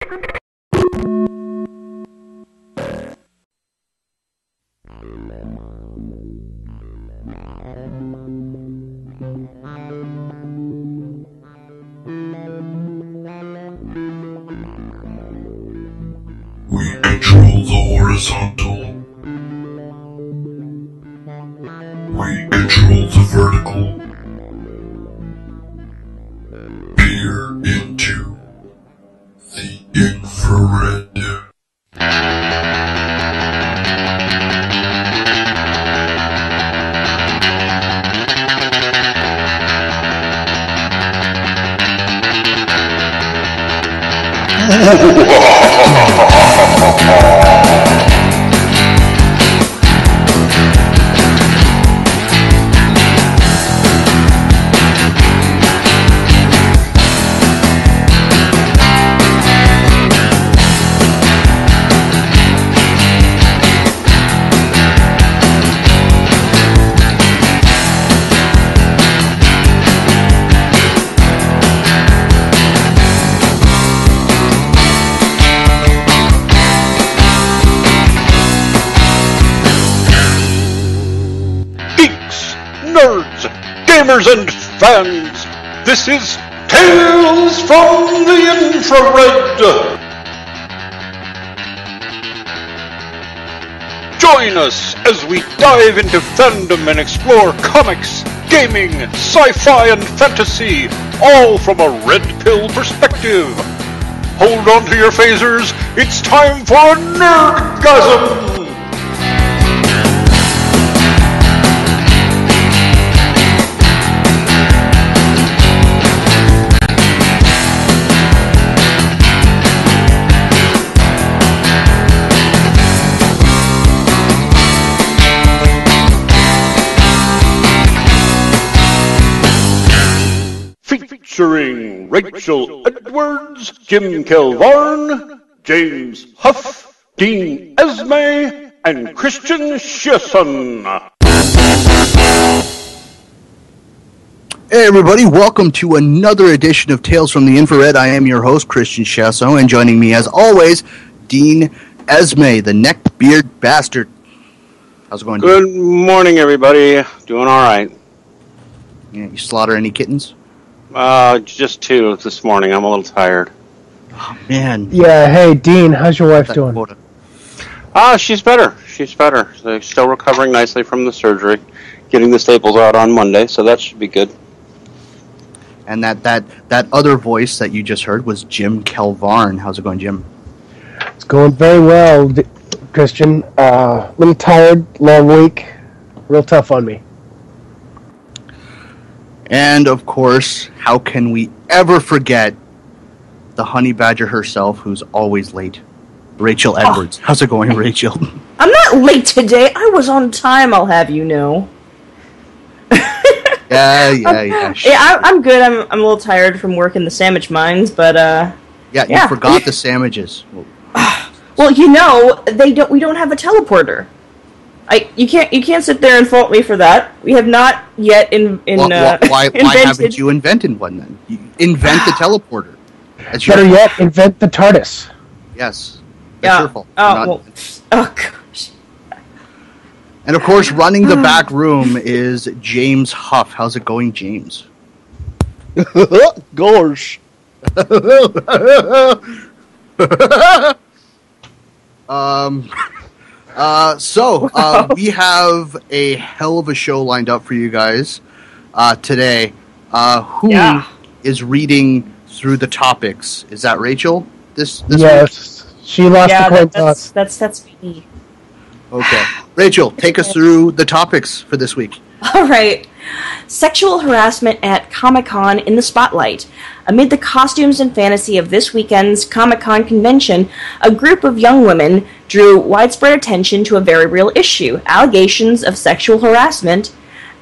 We control the horizontal. We control the vertical. Peer into the infrared. Nerds, gamers, and fans, this is Tales from the Infrared. Join us as we dive into fandom and explore comics, gaming, sci-fi, and fantasy, all from a red pill perspective. Hold on to your phasers, it's time for a nerdgasm! Featuring Rachel Edwards, Jim Kelvarn, James Huff, Dean Esme, and Christian Shearson. Hey everybody, welcome to another edition of Tales from the Infrared. I am your host, Christian Shearson, and joining me as always, Dean Esme, the neckbeard bastard. How's it going, Dean? Good morning, everybody. Doing all right. Yeah, you slaughter any kittens? Just 2 this morning. I'm a little tired. Oh, man. Yeah, hey, Dean, how's your wife doing? She's better. She's better. They're still recovering nicely from the surgery, getting the staples out on Monday, so that should be good. And that other voice that you just heard was Jim Kelvarn. How's it going, Jim? It's going very well, Christian. Little tired, long week, real tough on me. And, of course, how can we ever forget the honey badger herself, who's always late, Rachel Edwards. How's it going, Rachel? I'm not late today. I was on time, I'll have you know. Yeah. I'm good. I'm a little tired from working the sandwich mines, but you forgot the sandwiches. Well, you know, we don't have a teleporter. You can't sit there and fault me for that. We have not yet why haven't you invented one then? You invent the teleporter. Better yet, invent the TARDIS. Yes. That's your fault. Oh gosh. And of course, running the back room is James Huff. How's it going, James? Gosh. We have a hell of a show lined up for you guys today. Who is reading through the topics? Is that Rachel? This yes, week? She lost the coin toss. That's me. Okay, Rachel, take us through the topics for this week. All right. Sexual harassment at Comicon in the spotlight. Amid the costumes and fantasy of this weekend's Comicon convention, a group of young women drew widespread attention to a very real issue: allegations of sexual harassment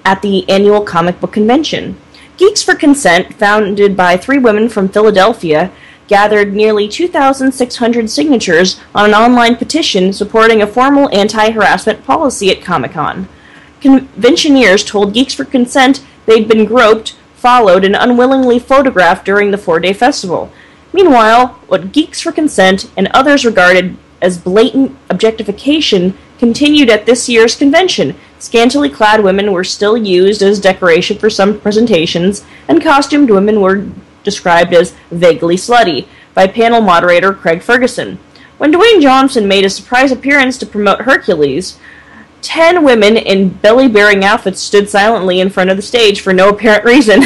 at the annual comic book convention. Geeks for Consent, founded by 3 women from Philadelphia, gathered nearly 2,600 signatures on an online petition supporting a formal anti-harassment policy at Comicon. Conventioneers told Geeks for Consent they'd been groped, followed, and unwillingly photographed during the 4-day festival. Meanwhile, what Geeks for Consent and others regarded as blatant objectification continued at this year's convention. Scantily clad women were still used as decoration for some presentations, and costumed women were described as vaguely slutty by panel moderator Craig Ferguson. When Dwayne Johnson made a surprise appearance to promote Hercules, 10 women in belly-bearing outfits stood silently in front of the stage for no apparent reason.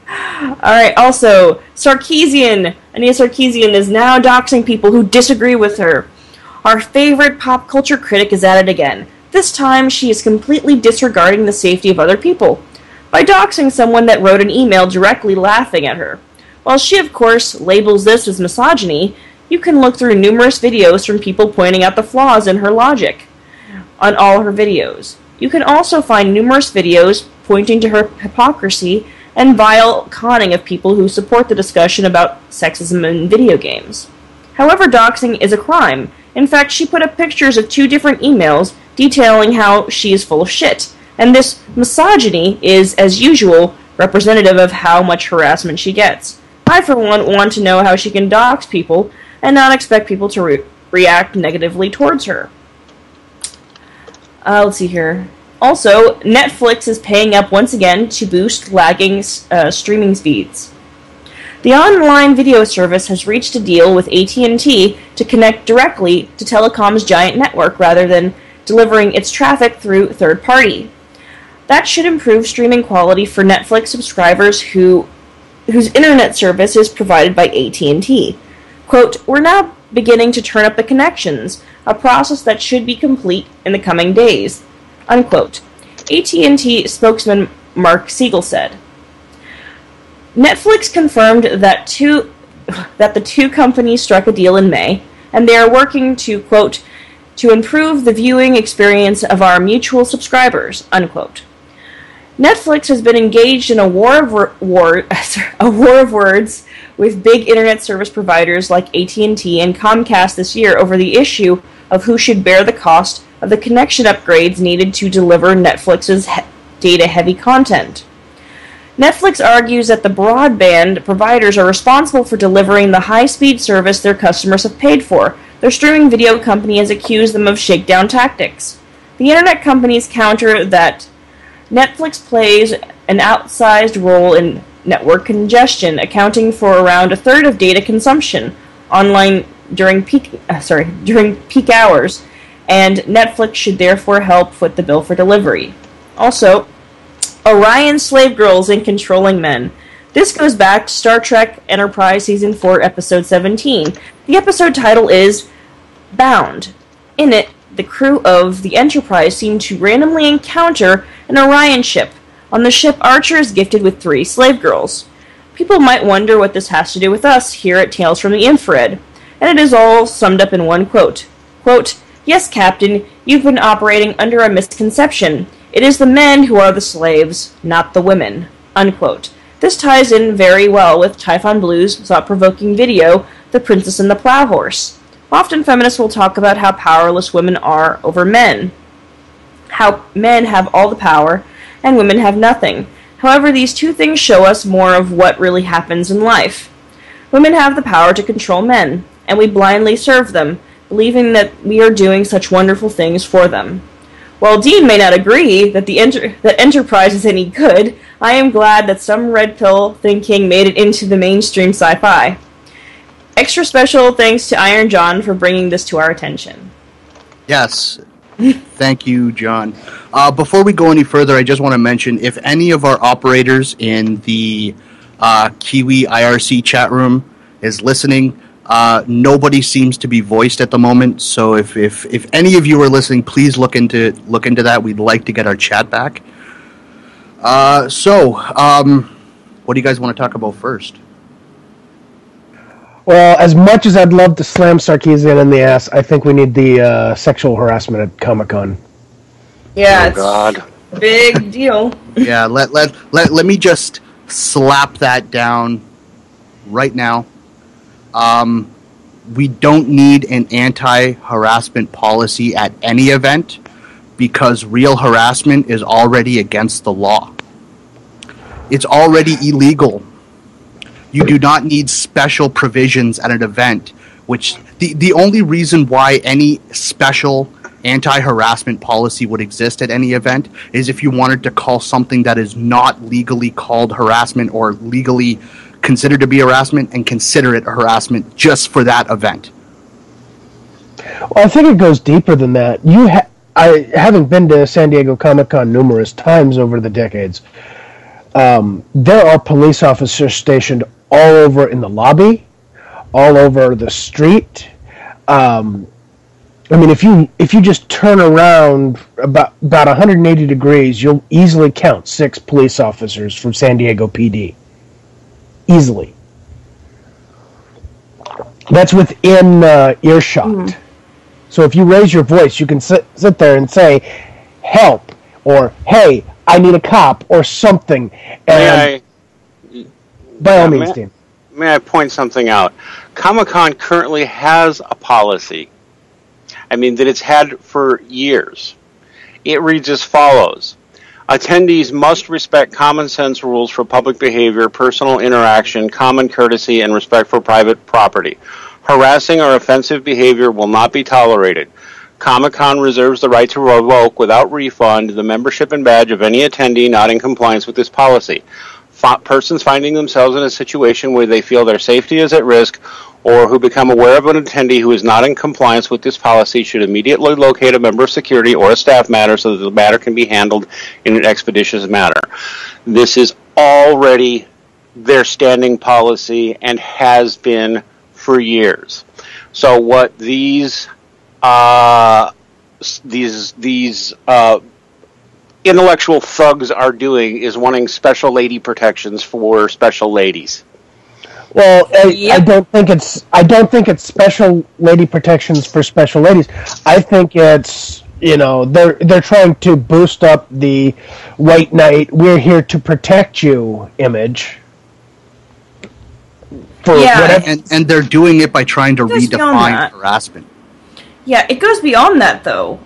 Alright, also, Sarkeesian. Anita Sarkeesian is now doxing people who disagree with her. Our favorite pop culture critic is at it again. This time, she is completely disregarding the safety of other people by doxing someone that wrote an email directly laughing at her. While she, of course, labels this as misogyny, you can look through numerous videos from people pointing out the flaws in her logic on all her videos. You can also find numerous videos pointing to her hypocrisy and vile conning of people who support the discussion about sexism in video games. However, doxing is a crime. In fact, she put up pictures of 2 different emails detailing how she is full of shit, and this misogyny is, as usual, representative of how much harassment she gets. I, for one, want to know how she can dox people and not expect people to react negatively towards her. Let's see here. Also, Netflix is paying up once again to boost lagging streaming speeds. The online video service has reached a deal with AT&T to connect directly to Telecom's giant network rather than delivering its traffic through third party. That should improve streaming quality for Netflix subscribers whose internet service is provided by AT&T. Quote, "We're now beginning to turn up the connections, a process that should be complete in the coming days," unquote. AT&T spokesman Mark Siegel said. Netflix confirmed that the 2 companies struck a deal in May, and they are working to, quote, "to improve the viewing experience of our mutual subscribers," unquote. Netflix has been engaged in a war of words with big internet service providers like AT&T and Comcast this year over the issue of who should bear the cost of the connection upgrades needed to deliver Netflix's data-heavy content. Netflix argues that the broadband providers are responsible for delivering the high-speed service their customers have paid for. Their streaming video company has accused them of shakedown tactics. The internet companies counter that Netflix plays an outsized role in network congestion, accounting for around a third of data consumption online during peak hours, and Netflix should therefore help foot the bill for delivery. Also, Orion slave girls and controlling men. This goes back to Star Trek Enterprise Season 4, Episode 17. The episode title is Bound. In it, the crew of the Enterprise seem to randomly encounter an Orion ship. On the ship, Archer is gifted with 3 slave girls. People might wonder what this has to do with us here at Tales from the Infrared, and it is all summed up in one quote. Quote, "Yes, Captain, you've been operating under a misconception. It is the men who are the slaves, not the women." Unquote. This ties in very well with Typhon Blue's thought-provoking video, The Princess and the Plow Horse. Often feminists will talk about how powerless women are over men, how men have all the power, and women have nothing. However, these 2 things show us more of what really happens in life. Women have the power to control men, and we blindly serve them, believing that we are doing such wonderful things for them. While Dean may not agree that that Enterprise is any good, I am glad that some red pill thinking made it into the mainstream sci-fi. Extra special thanks to Iron John for bringing this to our attention. Yes. Thank you, John. Before we go any further, I just want to mention, if any of our operators in the Kiwi IRC chat room is listening, nobody seems to be voiced at the moment, so if any of you are listening, please look into that. We'd like to get our chat back. What do you guys want to talk about first? Well, as much as I'd love to slam Sarkeesian in the ass, I think we need the sexual harassment at Comicon. Yeah, Oh God. Big deal. Yeah, let me just slap that down right now. We don't need an anti-harassment policy at any event because real harassment is already against the law. It's already illegal. You do not need special provisions at an event, which the only reason why any special anti-harassment policy would exist at any event is if you wanted to call something that is not legally called harassment or legally considered to be harassment and consider it a harassment just for that event. Well, I think it goes deeper than that. Having been to San Diego Comic-Con numerous times over the decades, there are police officers stationed all over in the lobby, all over the street. I mean, if you just turn around about 180 degrees, you'll easily count 6 police officers from San Diego PD. Easily. That's within earshot. Mm. So if you raise your voice, you can sit there and say, "Help," or "Hey, I need a cop," or something. And by all means, Dean. May I point something out? Comicon currently has a policy. I mean, that it's had for years. It reads as follows. Attendees must respect common sense rules for public behavior, personal interaction, common courtesy, and respect for private property. Harassing or offensive behavior will not be tolerated. Comicon reserves the right to revoke without refund the membership and badge of any attendee not in compliance with this policy. Persons finding themselves in a situation where they feel their safety is at risk or who become aware of an attendee who is not in compliance with this policy should immediately locate a member of security or a staff matter so that the matter can be handled in an expeditious manner. This is already their standing policy and has been for years. So what these intellectual thugs are doing is wanting special lady protections for special ladies. Well, I don't think it's special lady protections for special ladies. I think it's, they're trying to boost up the white knight, we're here to protect you image. And they're doing it by trying to redefine harassment. Yeah, it goes beyond that, though.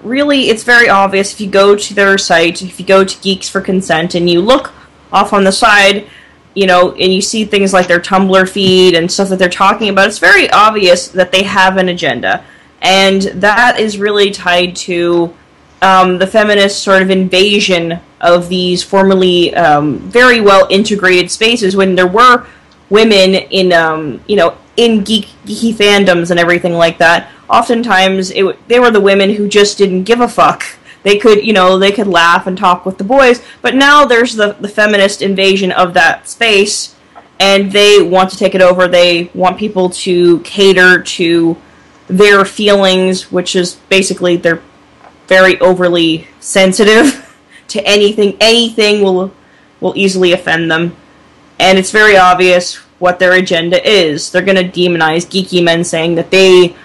Really, it's very obvious if you go to their site, if you go to Geeks for Consent, and you look off on the side, and you see things like their Tumblr feed and stuff that they're talking about, it's very obvious that they have an agenda. And that is really tied to the feminist sort of invasion of these formerly very well-integrated spaces when there were women in, in geeky fandoms and everything like that. Oftentimes, they were the women who just didn't give a fuck. They could, they could laugh and talk with the boys, but now there's the feminist invasion of that space, and they want to take it over. They want people to cater to their feelings, which is basically they're very overly sensitive to anything. Anything will easily offend them, and it's very obvious what their agenda is. They're going to demonize geeky men, saying that they,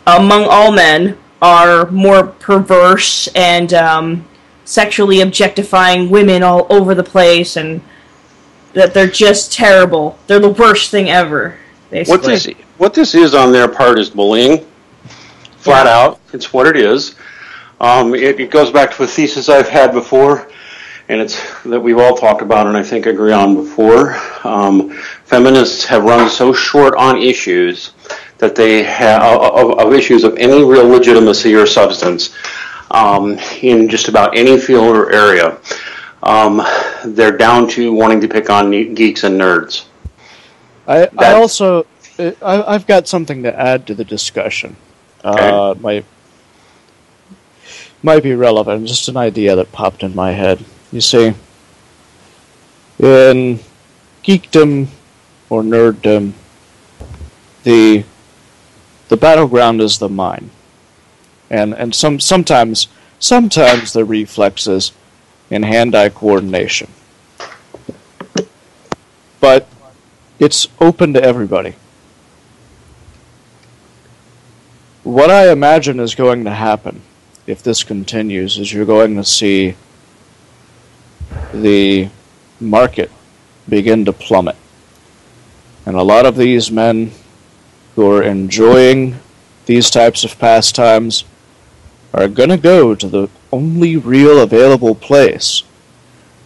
among all men, are more perverse and sexually objectifying women all over the place, and that they're just terrible. They're the worst thing ever, basically. What this is on their part is bullying. Flat out. It's what it is. It goes back to a thesis I've had before, and it's that we've all talked about and I think agree on before. Feminists have run so short on issues that they have of issues of any real legitimacy or substance in just about any field or area. They're down to wanting to pick on geeks and nerds. I've got something to add to the discussion. Okay. Might be relevant. Just an idea that popped in my head. You see, in geekdom or nerddom, the battleground is the mind, and sometimes the reflexes in hand-eye coordination. But it's open to everybody. What I imagine is going to happen if this continues is you're going to see the market begin to plummet. And a lot of these men who are enjoying these types of pastimes are going to go to the only real available place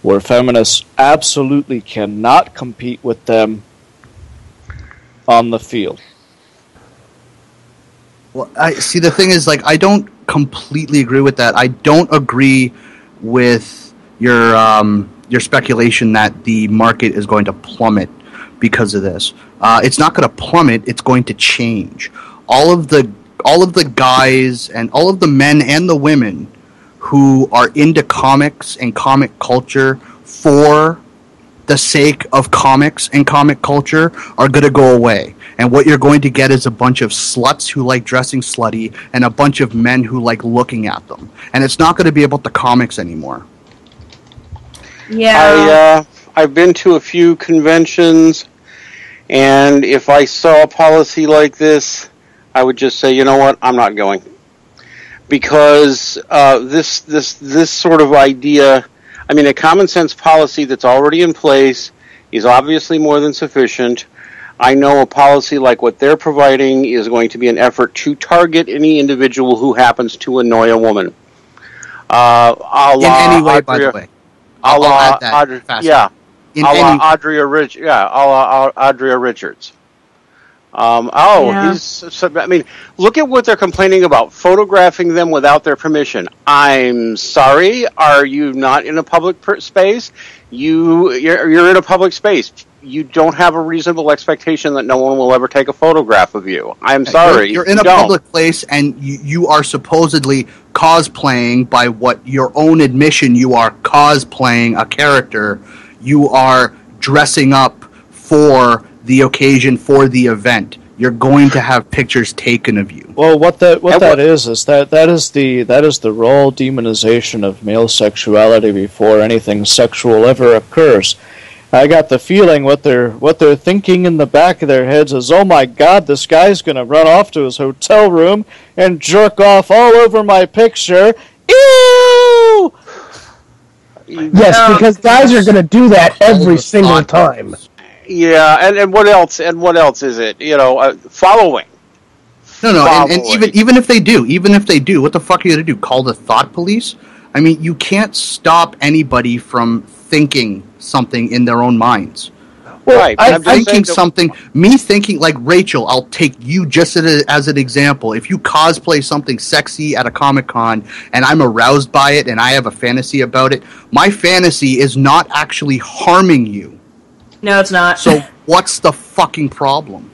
where feminists absolutely cannot compete with them on the field. Well, I see. The thing is, like, I don't completely agree with that. I don't agree with your speculation that the market is going to plummet because of this. It's not going to plummet. It's going to change. All of the guys and all of the men and the women who are into comics and comic culture for the sake of comics and comic culture are going to go away. And what you're going to get is a bunch of sluts who like dressing slutty and a bunch of men who like looking at them. And it's not going to be about the comics anymore. Yeah. I've been to a few conventions, and if I saw a policy like this, I would just say, you know what, I'm not going. Because this sort of idea, I mean, a common sense policy that's already in place is obviously more than sufficient. I know a policy like what they're providing is going to be an effort to target any individual who happens to annoy a woman. In any way, by the way. I'll add that faster. Yeah. In any... Audrea Richards. I mean, look at what they're complaining about, photographing them without their permission. I'm sorry, are you not in a public space? You're in a public space. You don't have a reasonable expectation that no one will ever take a photograph of you. I'm sorry. You're in a public place, and you are supposedly cosplaying, by what your own admission, you are cosplaying a character. You are dressing up for the occasion, for the event. You're going to have pictures taken of you. Well, that is the raw demonization of male sexuality before anything sexual ever occurs. I got the feeling what they're thinking in the back of their heads is, oh my God, this guy's going to run off to his hotel room and jerk off all over my picture. Ew! Yes, because guys are going to do that every single time. Yeah, and what else? And what else is it? Following. No, and even if they do, what the fuck are you going to do? Call the thought police? I mean, you can't stop anybody from thinking something in their own minds. Well, right. I'm thinking something, me thinking, like Rachel, I'll take you just as an example. If you cosplay something sexy at a Comicon and I'm aroused by it and I have a fantasy about it, my fantasy is not actually harming you. No, it's not. So what's the fucking problem?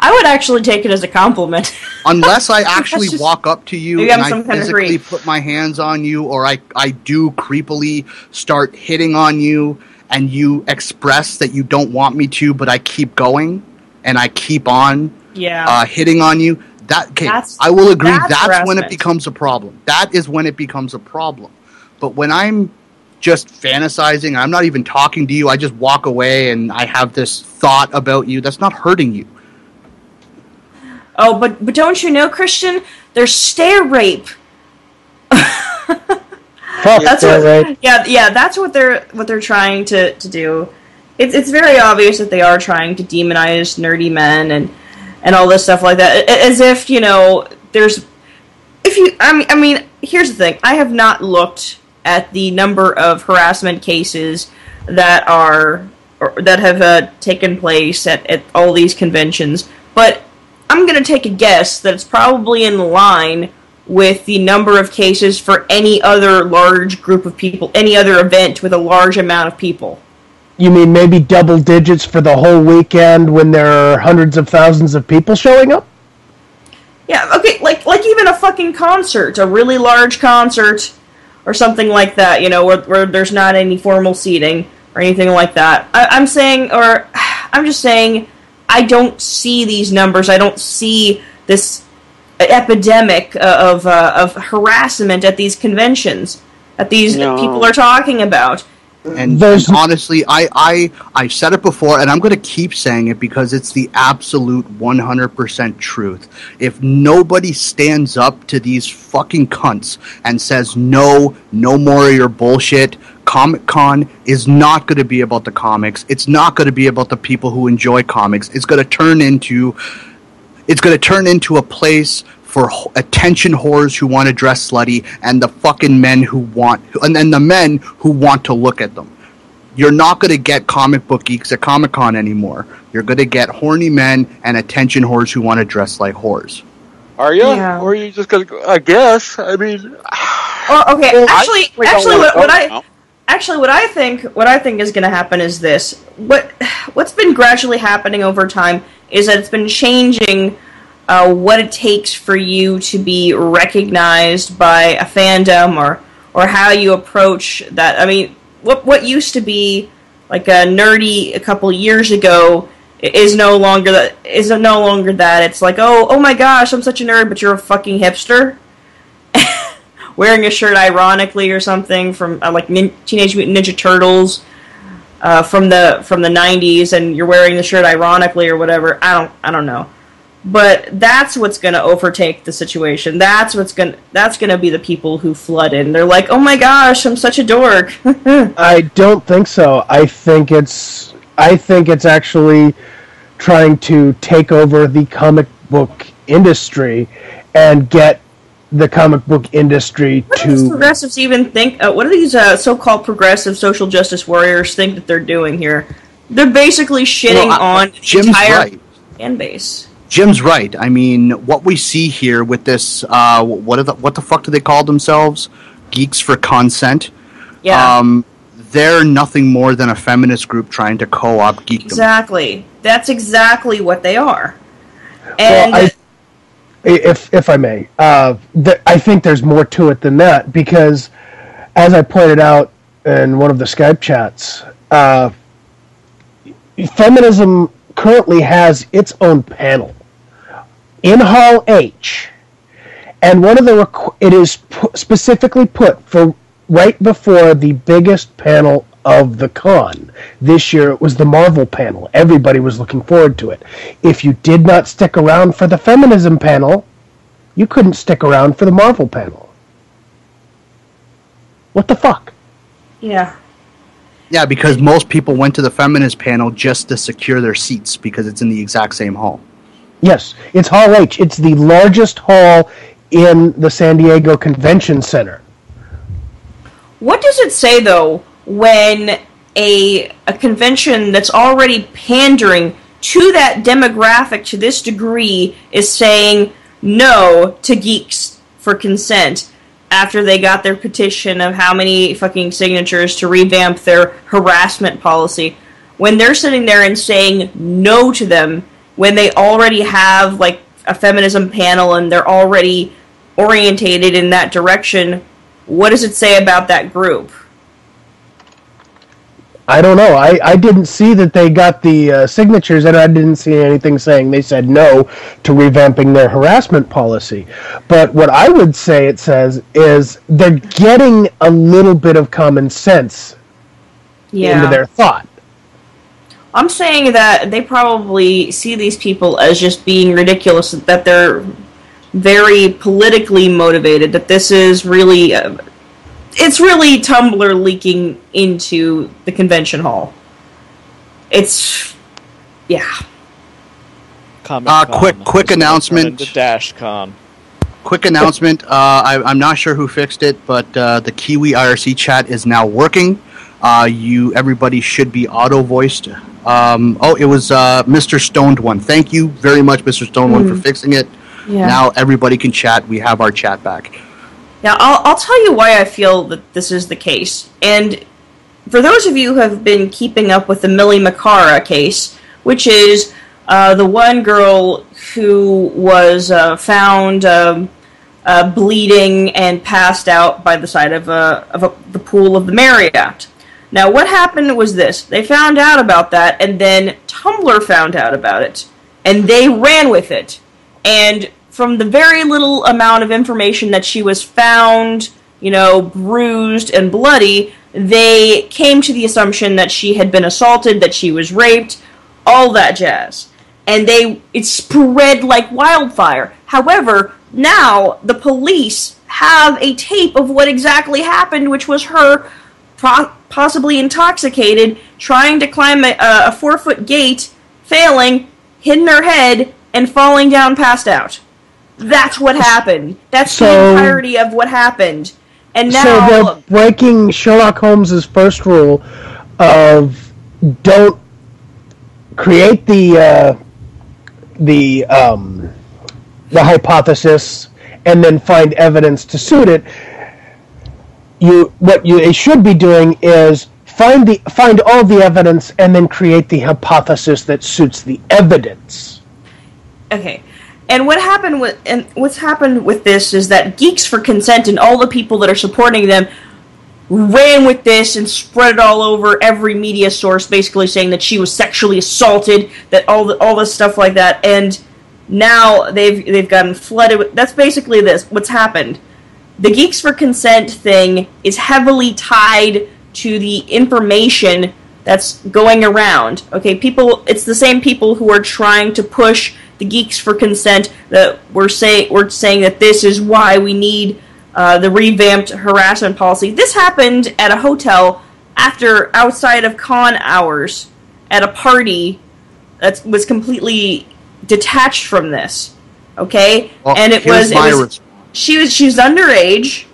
I would actually take it as a compliment. Unless I actually walk up to you and I physically grief. Put my hands on you, or I do creepily start hitting on you, and you express that you don't want me to, but I keep going, and I keep on hitting on you. I will agree, that's when it becomes a problem. That is when it becomes a problem. But when I'm just fantasizing, I'm not even talking to you, I just walk away and I have this thought about you, that's not hurting you. Oh, but don't you know, Christian? There's stare rape. That's what they're trying to do. It's very obvious that they are trying to demonize nerdy men and all this stuff like that, as if there's. I mean, here's the thing. I have not looked at the number of harassment cases that have taken place at all these conventions, but I'm going to take a guess that it's probably in line with the number of cases for any other large group of people, any other event with a large amount of people. You mean maybe double digits for the whole weekend when there are hundreds of thousands of people showing up? Yeah, okay, like even a fucking concert, a really large concert, or something like that, where there's not any formal seating or anything like that. I'm just saying, I don't see these numbers. I don't see this epidemic of harassment at these conventions that people are talking about. And honestly, I've said it before, and I'm going to keep saying it because it's the absolute 100% truth. If nobody stands up to these fucking cunts and says, no more of your bullshit, Comic-Con is not going to be about the comics. It's not going to be about the people who enjoy comics. It's going to turn into a place for attention whores who want to dress slutty, and the fucking men who want, and then the men who want to look at them. you're not going to get comic book geeks at Comic-Con anymore. You're going to get horny men and attention whores who want to dress like whores. Are you? Yeah. Or are you just going to? I guess. I mean. Okay. Actually, what I think is going to happen is this. What's been gradually happening over time is that it's been changing what it takes for you to be recognized by a fandom or how you approach that. I mean, what used to be like a nerdy a couple years ago is no longer that. It's like, oh my gosh, I'm such a nerd, but you're a fucking hipster. Wearing a shirt ironically or something from like Teenage Mutant Ninja Turtles from the 90s, and you're wearing the shirt ironically or whatever. I don't know. But that's what's going to overtake the situation. That's going to be the people who flood in. They're like, "Oh my gosh, I'm such a dork." I don't think so. I think it's actually trying to take over the comic book industry and get the comic book industry what do these progressives even think? What do these so-called progressive social justice warriors think that they're doing here? They're basically shitting on the entire fan base. Jim's right. I mean, what we see here with this, what the fuck do they call themselves? Geeks for Consent. Yeah. They're nothing more than a feminist group trying to co-opt geekdom. Exactly. That's exactly what they are. And well, if I may, I think there's more to it than that, because, as I pointed out in one of the Skype chats, feminism currently has its own panel in Hall H, and one of it is specifically put for right before the biggest panel of the con. This year it was the Marvel panel. Everybody was looking forward to it. If you did not stick around for the feminism panel, you couldn't stick around for the Marvel panel. What the fuck? yeah. Yeah, because most people went to the feminist panel just to secure their seats because it's in the exact same hall. Yes, it's Hall H. It's the largest hall in the San Diego Convention Center. What does it say, though, when a convention that's already pandering to that demographic to this degree is saying no to Geeks for Consent after they got their petition of how many fucking signatures to revamp their harassment policy? When they're sitting there and saying no to them, when they already have, like, a feminism panel and they're already orientated in that direction, what does it say about that group? I don't know. I didn't see that they got the signatures, and I didn't see anything saying they said no to revamping their harassment policy. But what I would say it says is they're getting a little bit of common sense into their thought. I'm saying that they probably see these people as just being ridiculous, that they're very politically motivated, that this is really... it's really Tumblr leaking into the convention hall. It's... yeah. Quick announcement. DashCon. Quick announcement. I'm not sure who fixed it, but the Kiwi IRC chat is now working. Everybody should be auto-voiced. It was Mr. Stoned One. Thank you very much, Mr. Stoned One, for fixing it. Yeah. Now everybody can chat. We have our chat back. Now, I'll tell you why I feel that this is the case. And for those of you who have been keeping up with the Millie Macara case, which is the one girl who was found bleeding and passed out by the side of the pool of the Marriott. Now, what happened was this. They found out about that, and then Tumblr found out about it, and they ran with it. And from the very little amount of information that she was found, bruised and bloody, they came to the assumption that she had been assaulted, that she was raped, all that jazz. And it spread like wildfire. However, now the police have a tape of what exactly happened, which was her possibly intoxicated, trying to climb a 4-foot gate, failing, hitting her head, and falling down passed out. That's what happened. That's the entirety of what happened. And now... So they're breaking Sherlock Holmes' first rule of don't create the hypothesis and then find evidence to suit it. What you should be doing is find all the evidence and then create the hypothesis that suits the evidence. Okay. And what's happened with this is that Geeks for Consent and all the people that are supporting them ran with this and spread it all over every media source, basically saying that she was sexually assaulted, that all this stuff like that, and now they've gotten flooded with. That's basically what's happened. The Geeks for Consent thing is heavily tied to the information that's going around. Okay, it's the same people who are trying to push the Geeks for Consent that we're saying that this is why we need the revamped harassment policy. This happened at a hotel outside of con hours at a party that was completely detached from this. Okay, well, and she was underage.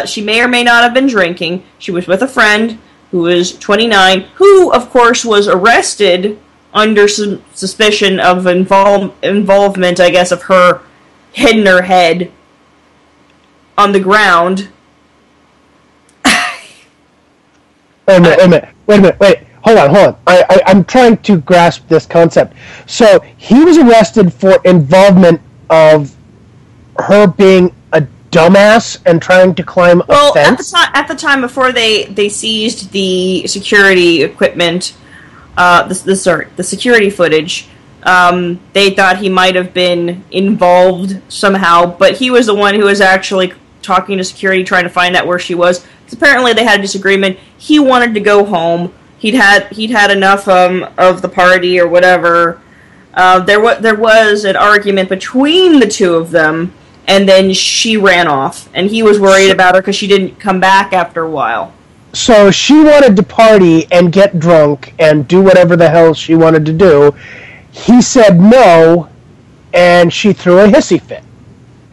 She may or may not have been drinking. She was with a friend who was 29, who of course was arrested under some suspicion of involvement, I guess, of her hitting her head on the ground. Wait a minute. Hold on. I'm trying to grasp this concept. So he was arrested for involvement of her being a dumbass and trying to climb a fence? At the time before they seized the security equipment, the security footage, they thought he might have been involved somehow, but he was the one who was actually talking to security, trying to find out where she was. Because apparently they had a disagreement. He wanted to go home. He'd had enough of the party or whatever. There was an argument between the two of them, and then she ran off, and he was worried about her because she didn't come back after a while. So she wanted to party and get drunk and do whatever the hell she wanted to do. He said no, and she threw a hissy fit.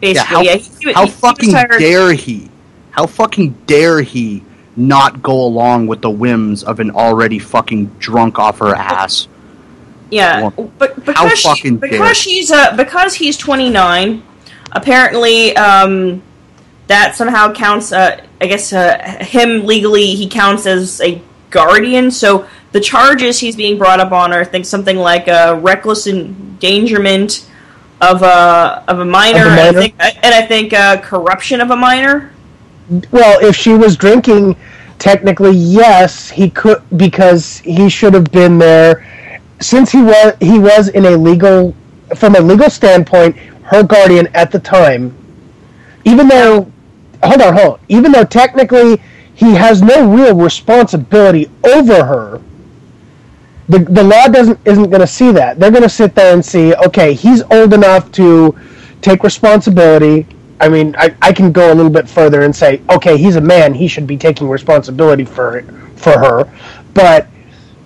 Basically, how fucking dare he? How fucking dare he not go along with the whims of an already fucking drunk off her ass? Yeah, but because he's 29, apparently that somehow counts. I guess him legally he counts as a guardian. So the charges he's being brought up on are, I think, something like reckless endangerment of a minor, and I think corruption of a minor. Well, if she was drinking, technically yes, he could, because he should have been there. Since he was from a legal standpoint, her guardian at the time, even though technically he has no real responsibility over her, the law isn't going to see that. They're going to sit there and see, okay, he's old enough to take responsibility. I mean, I can go a little bit further and say, okay, he's a man, he should be taking responsibility for her, but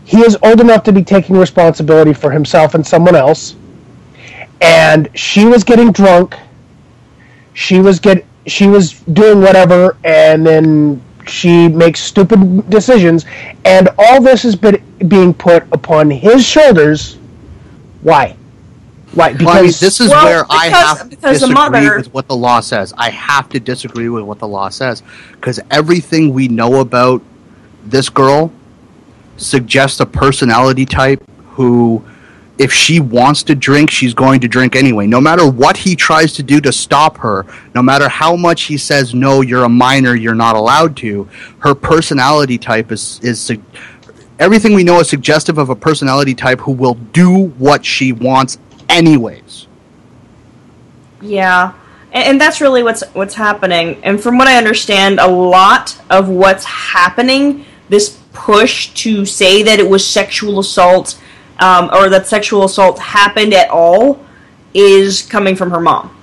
he is old enough to be taking responsibility for himself and someone else. And she was getting drunk. She was doing whatever, and then she makes stupid decisions. And all this has been being put upon his shoulders. Why? Because this is where I have to disagree with what the law says. I have to disagree with what the law says, because everything we know about this girl suggests a personality type who, if she wants to drink, she's going to drink anyway. No matter what he tries to do to stop her, no matter how much he says, no, you're a minor, you're not allowed to, her personality type is everything we know is suggestive of a personality type who will do what she wants anyways. Yeah. And that's really what's happening. And from what I understand, a lot of what's happening, this push to say that it was sexual assault, or that sexual assault happened at all, is coming from her mom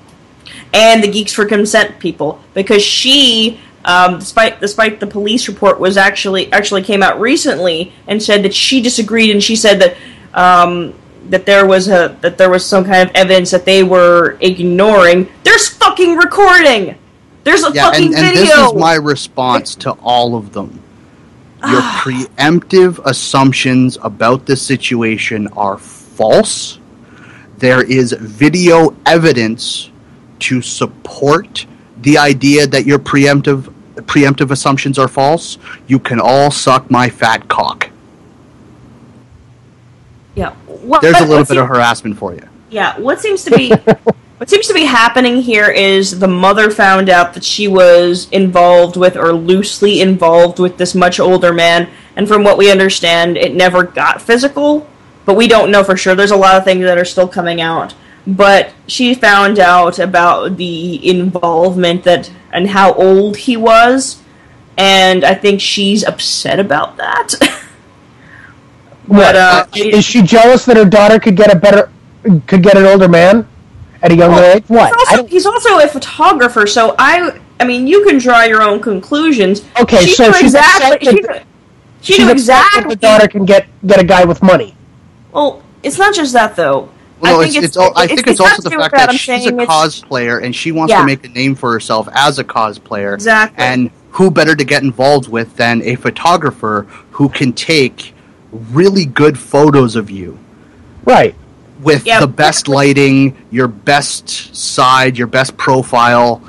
and the Geeks for Consent people, because she, despite the police report was actually came out recently and said that she disagreed, and she said that that there was some kind of evidence that they were ignoring. There's fucking recording. There's a fucking video. And this is my response to all of them. Your preemptive assumptions about the situation are false. There is video evidence to support the idea that your preemptive assumptions are false. You can all suck my fat cock. Yeah. There's a little bit of harassment for you. Yeah. What seems to be happening here is the mother found out that she was involved with or loosely involved with this much older man, and from what we understand, it never got physical, but we don't know for sure. There's a lot of things that are still coming out. But she found out about the involvement and how old he was, and I think she's upset about that. But is she jealous that her daughter could get an older man at a younger age? What? He's also a photographer, so I mean, you can draw your own conclusions. Okay, so she's exactly. She knew exactly the daughter can get a guy with money. Well, it's not just that though. Well, I think it's also the fact that she's a cosplayer and she wants to make a name for herself as a cosplayer. Exactly. And who better to get involved with than a photographer who can take really good photos of you. Right. With the best lighting, your best side, your best profile.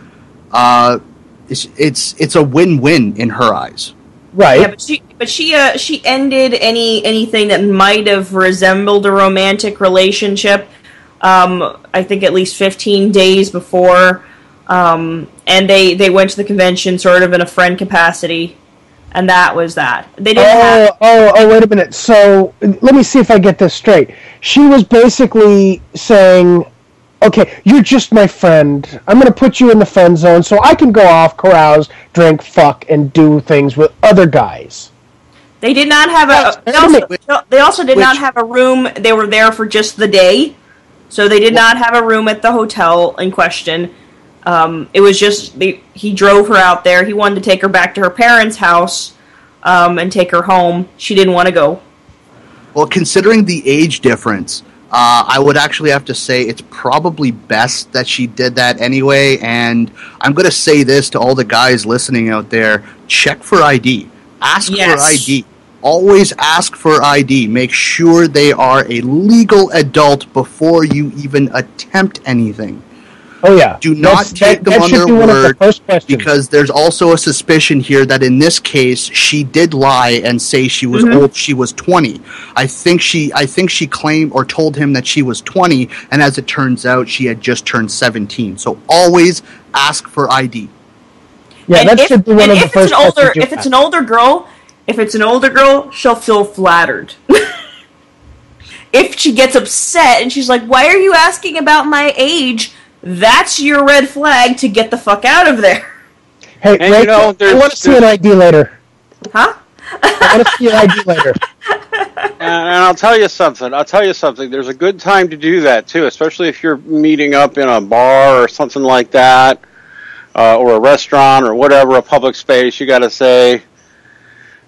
It's a win-win in her eyes. Right. Yeah, but she ended anything that might have resembled a romantic relationship. I think at least 15 days before, and they went to the convention sort of in a friend capacity, and that was that. They didn't. Wait a minute. So let me see if I get this straight. She was basically saying, okay, you're just my friend. I'm going to put you in the friend zone so I can go off, carouse, drink, fuck, and do things with other guys. They did not have They also did not have a room. They were there for just the day, so they did not have a room at the hotel in question. It was just he drove her out there. He wanted to take her back to her parents' house and take her home. She didn't want to go. Well, considering the age difference, I would actually have to say it's probably best that she did that anyway, and I'm going to say this to all the guys listening out there, check for ID. Ask for ID. Always ask for ID. Make sure they are a legal adult before you even attempt anything. Oh, yeah. Do not take them on their word, because there's also a suspicion here that in this case, she did lie and say she was old. She was 20. I think she claimed or told him that she was 20, and as it turns out, she had just turned 17. So always ask for ID. Yeah, that should be one of the first questions you ask. If it's an older girl, she'll feel flattered. If she gets upset and she's like, "Why are you asking about my age?" That's your red flag to get the fuck out of there. Hey, Rachel, I want to see an ID later. Huh? I want to see an ID later. And I'll tell you something. There's a good time to do that, too, especially if you're meeting up in a bar or something like that, or a restaurant or whatever, a public space. You got to say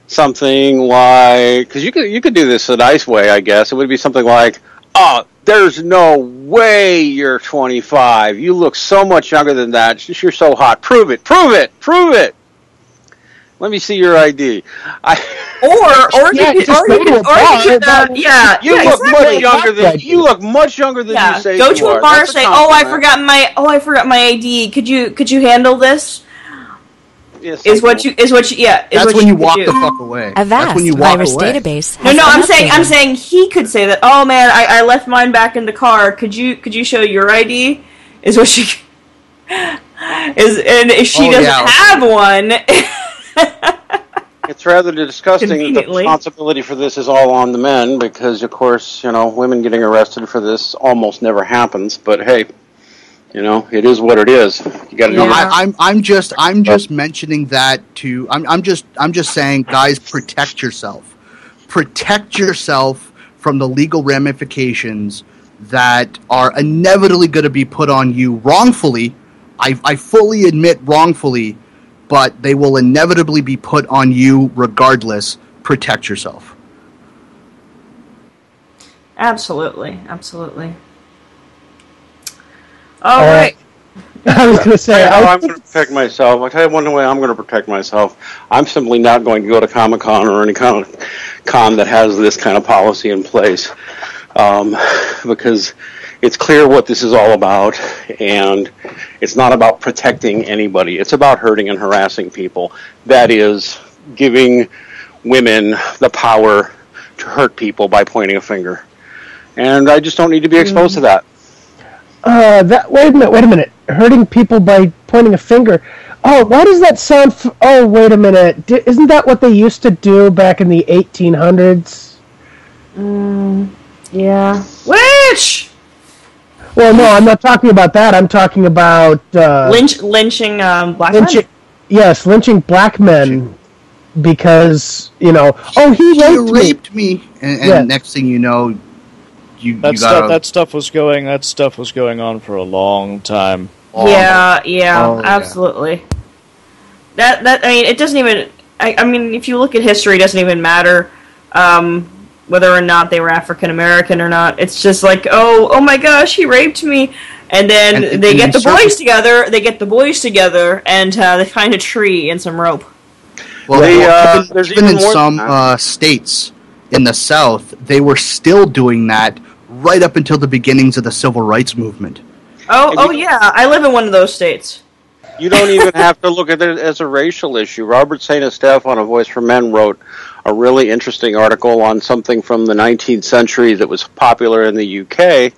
something like, because you could do this a nice way, I guess. It would be something like, "Oh, there's no way you're 25. You look so much younger than that. You're so hot. Prove it. Prove it. Prove it. Let me see your ID." You look much younger than you say. Go to a bar, say, I forgot my ID. Could you handle this? Yes, is what you That's when you walk the fuck away. A vast virus database. No, I'm saying he could say that. "Oh man, I left mine back in the car. Could you show your ID?" Is what she is, and if she doesn't have one, it's rather disgusting that the responsibility for this is all on the men, because of course, women getting arrested for this almost never happens. But hey, it is what it is. You got to know. I'm just mentioning that to. I'm just saying, guys, protect yourself. Protect yourself from the legal ramifications that are inevitably going to be put on you wrongfully. I fully admit wrongfully, but they will inevitably be put on you regardless. Protect yourself. Absolutely. All right. I was going to say, I'm going to protect myself. I'll tell you one way I'm going to protect myself. I'm simply not going to go to Comicon or any kind of con that has this kind of policy in place, because it's clear what this is all about, and it's not about protecting anybody. It's about hurting and harassing people. That is, giving women the power to hurt people by pointing a finger. And I just don't need to be exposed to that. Wait a minute. Hurting people by pointing a finger. Oh, why does that sound... oh, wait a minute. Isn't that what they used to do back in the 1800s? Yeah. Which? Well, no, I'm not talking about that. I'm talking about... lynching black men? Yes, lynching black men because, oh, he raped me. And next thing you know... That stuff was going on for a long time. Absolutely. That I mean, it doesn't even. I mean, if you look at history, it doesn't even matter whether or not they were African American or not. It's just like, oh my gosh, he raped me, and then they get the boys together. They get the boys together, and they find a tree and some rope. Well, there's even in some states in the South, they were still doing that right up until the beginnings of the Civil Rights Movement. Oh yeah, I live in one of those states. You don't even have to look at it as a racial issue. Robert St. Estephe on A Voice for Men wrote a really interesting article on something from the 19th century that was popular in the UK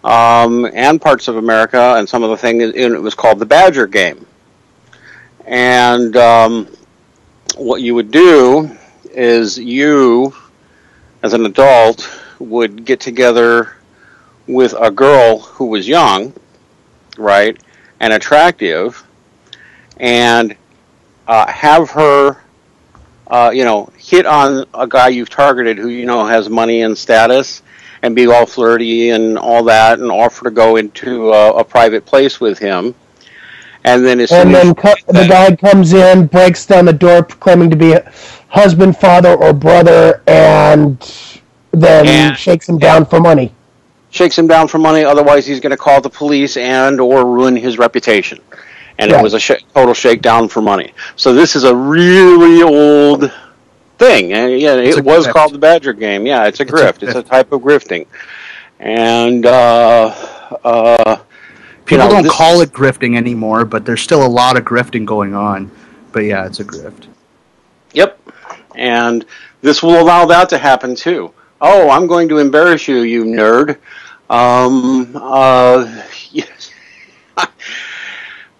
and parts of America, and some of the things, and it was called the Badger game. And what you would do is you, as an adult, would get together with a girl who was young, right, and attractive, and have her, hit on a guy you've targeted who has money and status, and be all flirty and all that, and offer to go into a private place with him. And then the guy comes in, breaks down the door, claiming to be a husband, father, or brother, and then shakes him down for money. Otherwise he's going to call the police or ruin his reputation. And It was a total shakedown for money. So this is a really old thing. And it was called the Badger game. Yeah, it's a grift. It's a type of grifting. And people don't call it grifting anymore, but there's still a lot of grifting going on. But yeah, it's a grift. Yep. And this will allow that to happen too. Oh, I'm going to embarrass you, you nerd. Yes.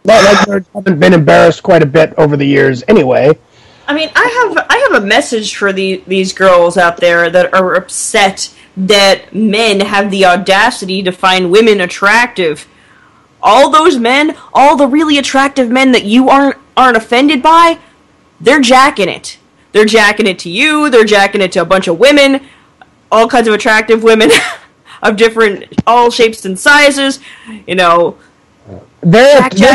Well, nerds haven't been embarrassed quite a bit over the years anyway. I mean, I have a message for these girls out there that are upset that men have the audacity to find women attractive. All those men, all the really attractive men that you aren't offended by, they're jacking it. They're jacking it to you, they're jacking it to a bunch of women, all kinds of attractive women of different, all shapes and sizes, They're jack.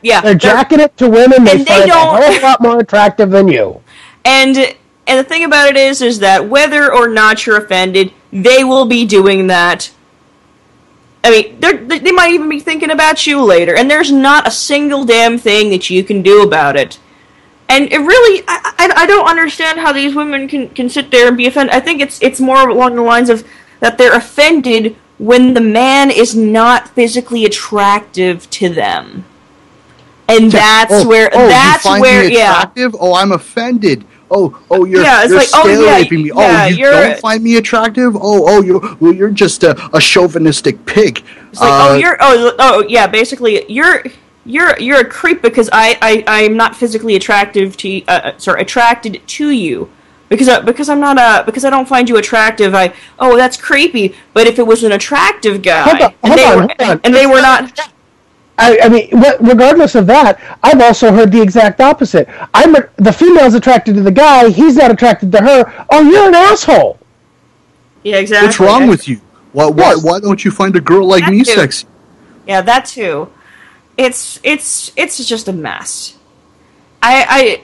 Yeah, they're jacking it to women they find a whole lot more attractive than you. And the thing about it is that whether or not you're offended, they will be doing that. I mean, they might even be thinking about you later, and there's not a single damn thing that you can do about it. And it really, I don't understand how these women can sit there and be offended. I think it's more along the lines of that they're offended when the man is not physically attractive to them. And that's where attractive? Oh, I'm offended. You're stereotyping me. Don't find me attractive? You're just a chauvinistic pig. It's basically you're a creep because I'm not physically attracted to you. Because I don't find you attractive. That's creepy. But if it was an attractive guy, they were not. I mean, regardless of that, I've also heard the exact opposite. The female's attracted to the guy, he's not attracted to her. Oh, you're an asshole. Yeah, exactly. What's wrong with you? Why don't you find a girl like me sexy? Yeah, that too. It's just a mess. I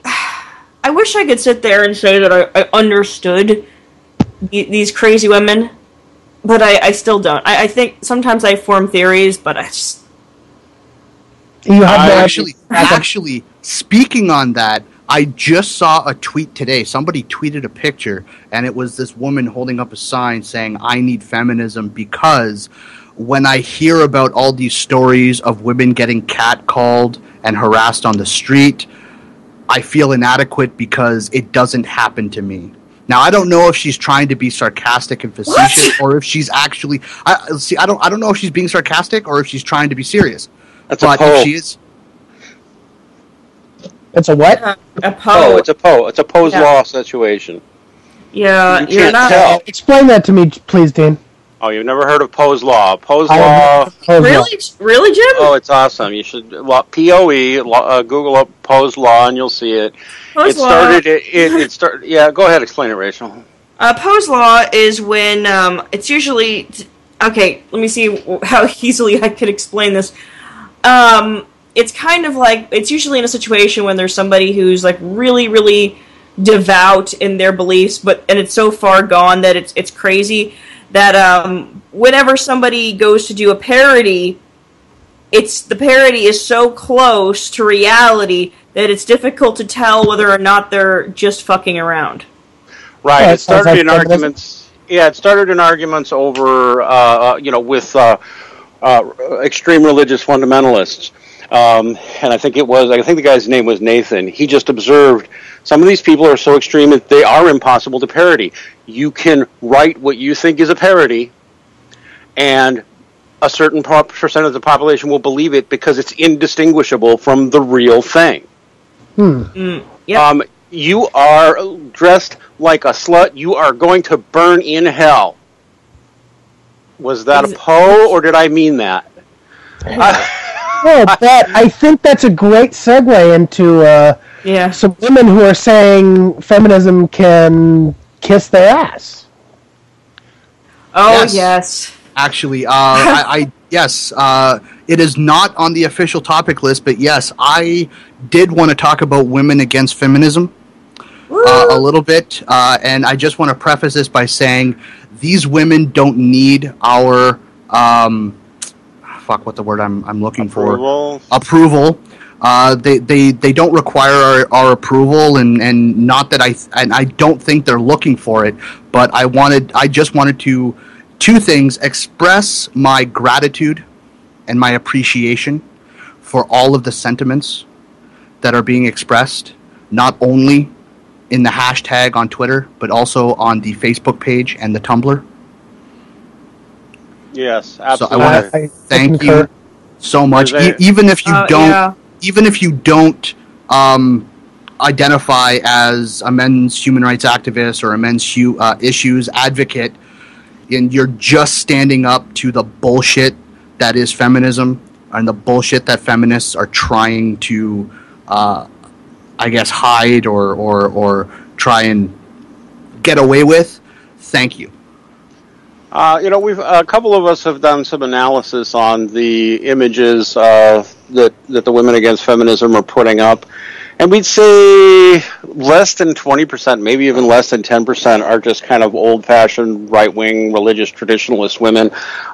wish I could sit there and say that I understood these crazy women, but I still don't. I think sometimes I form theories, but You have actually, speaking on that, I just saw a tweet today. Somebody tweeted a picture, and it was this woman holding up a sign saying, "I need feminism," because when I hear about all these stories of women getting catcalled and harassed on the street, I feel inadequate because it doesn't happen to me. Now, I don't know if she's trying to be sarcastic and facetious, or if she's actually. I don't know if she's being sarcastic or if she's trying to be serious. That's but a poll. if she is, It's a what? A poll. It's a poll. It's a Poe's Law situation. Yeah, You you're can't not. tell. Explain that to me, please, Dean. Oh, you've never heard of Poe's Law? Poe's Law. Really, Jim? Oh, it's awesome. You should POE. Google up Poe's Law, and you'll see it. Poe's Law. It started. Yeah, go ahead. Explain it, Rachel. Poe's Law is when it's usually. Okay, let me see how easily I could explain this. It's kind of like, it's usually in a situation when there's somebody who's like really, really devout in their beliefs, and it's so far gone that it's crazy that whenever somebody goes to do a parody, the parody is so close to reality that it's difficult to tell whether or not they're just fucking around. Right. Yeah, It started in arguments. Yeah, it started in arguments over, with extreme religious fundamentalists. And I think the guy's name was Nathan. He just observed some of these people are so extreme that they are impossible to parody. You can write what you think is a parody, and a certain percent of the population will believe it because it's indistinguishable from the real thing. Yep. You are dressed like a slut. You are going to burn in hell. Was that a Poe, or did I mean that? I think that's a great segue into some women who are saying feminism can kiss their ass. Oh, yes. Actually, yes, it is not on the official topic list, but yes, I did want to talk about women against feminism a little bit, and I just want to preface this by saying these women don't need our what the word I'm looking for? Approval. They don't require our approval, and not that I don't think they're looking for it, but I just wanted to two things: express my gratitude and my appreciation for all of the sentiments that are being expressed, not only in the hashtag on Twitter, but also on the Facebook page and the Tumblr. Yes, absolutely. So I want to thank you so much. Even if you don't identify as a men's human rights activist or a men's issues advocate, and you're just standing up to the bullshit that is feminism and the bullshit that feminists are trying to, hide or try and get away with. Thank you. A couple of us have done some analysis on the images that the Women Against Feminism are putting up, and we'd say less than 20%, maybe even less than 10%, are just kind of old-fashioned right-wing religious traditionalist women.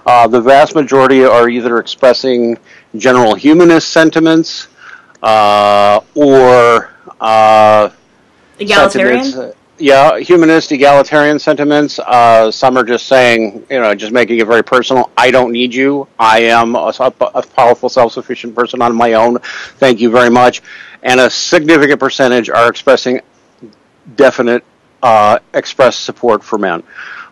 The vast majority are either expressing general humanist sentiments or egalitarian. Humanist, egalitarian sentiments. Some are just saying, just making it very personal. I don't need you. I am a powerful, self-sufficient person on my own. Thank you very much. And a significant percentage are expressing definite, express support for men.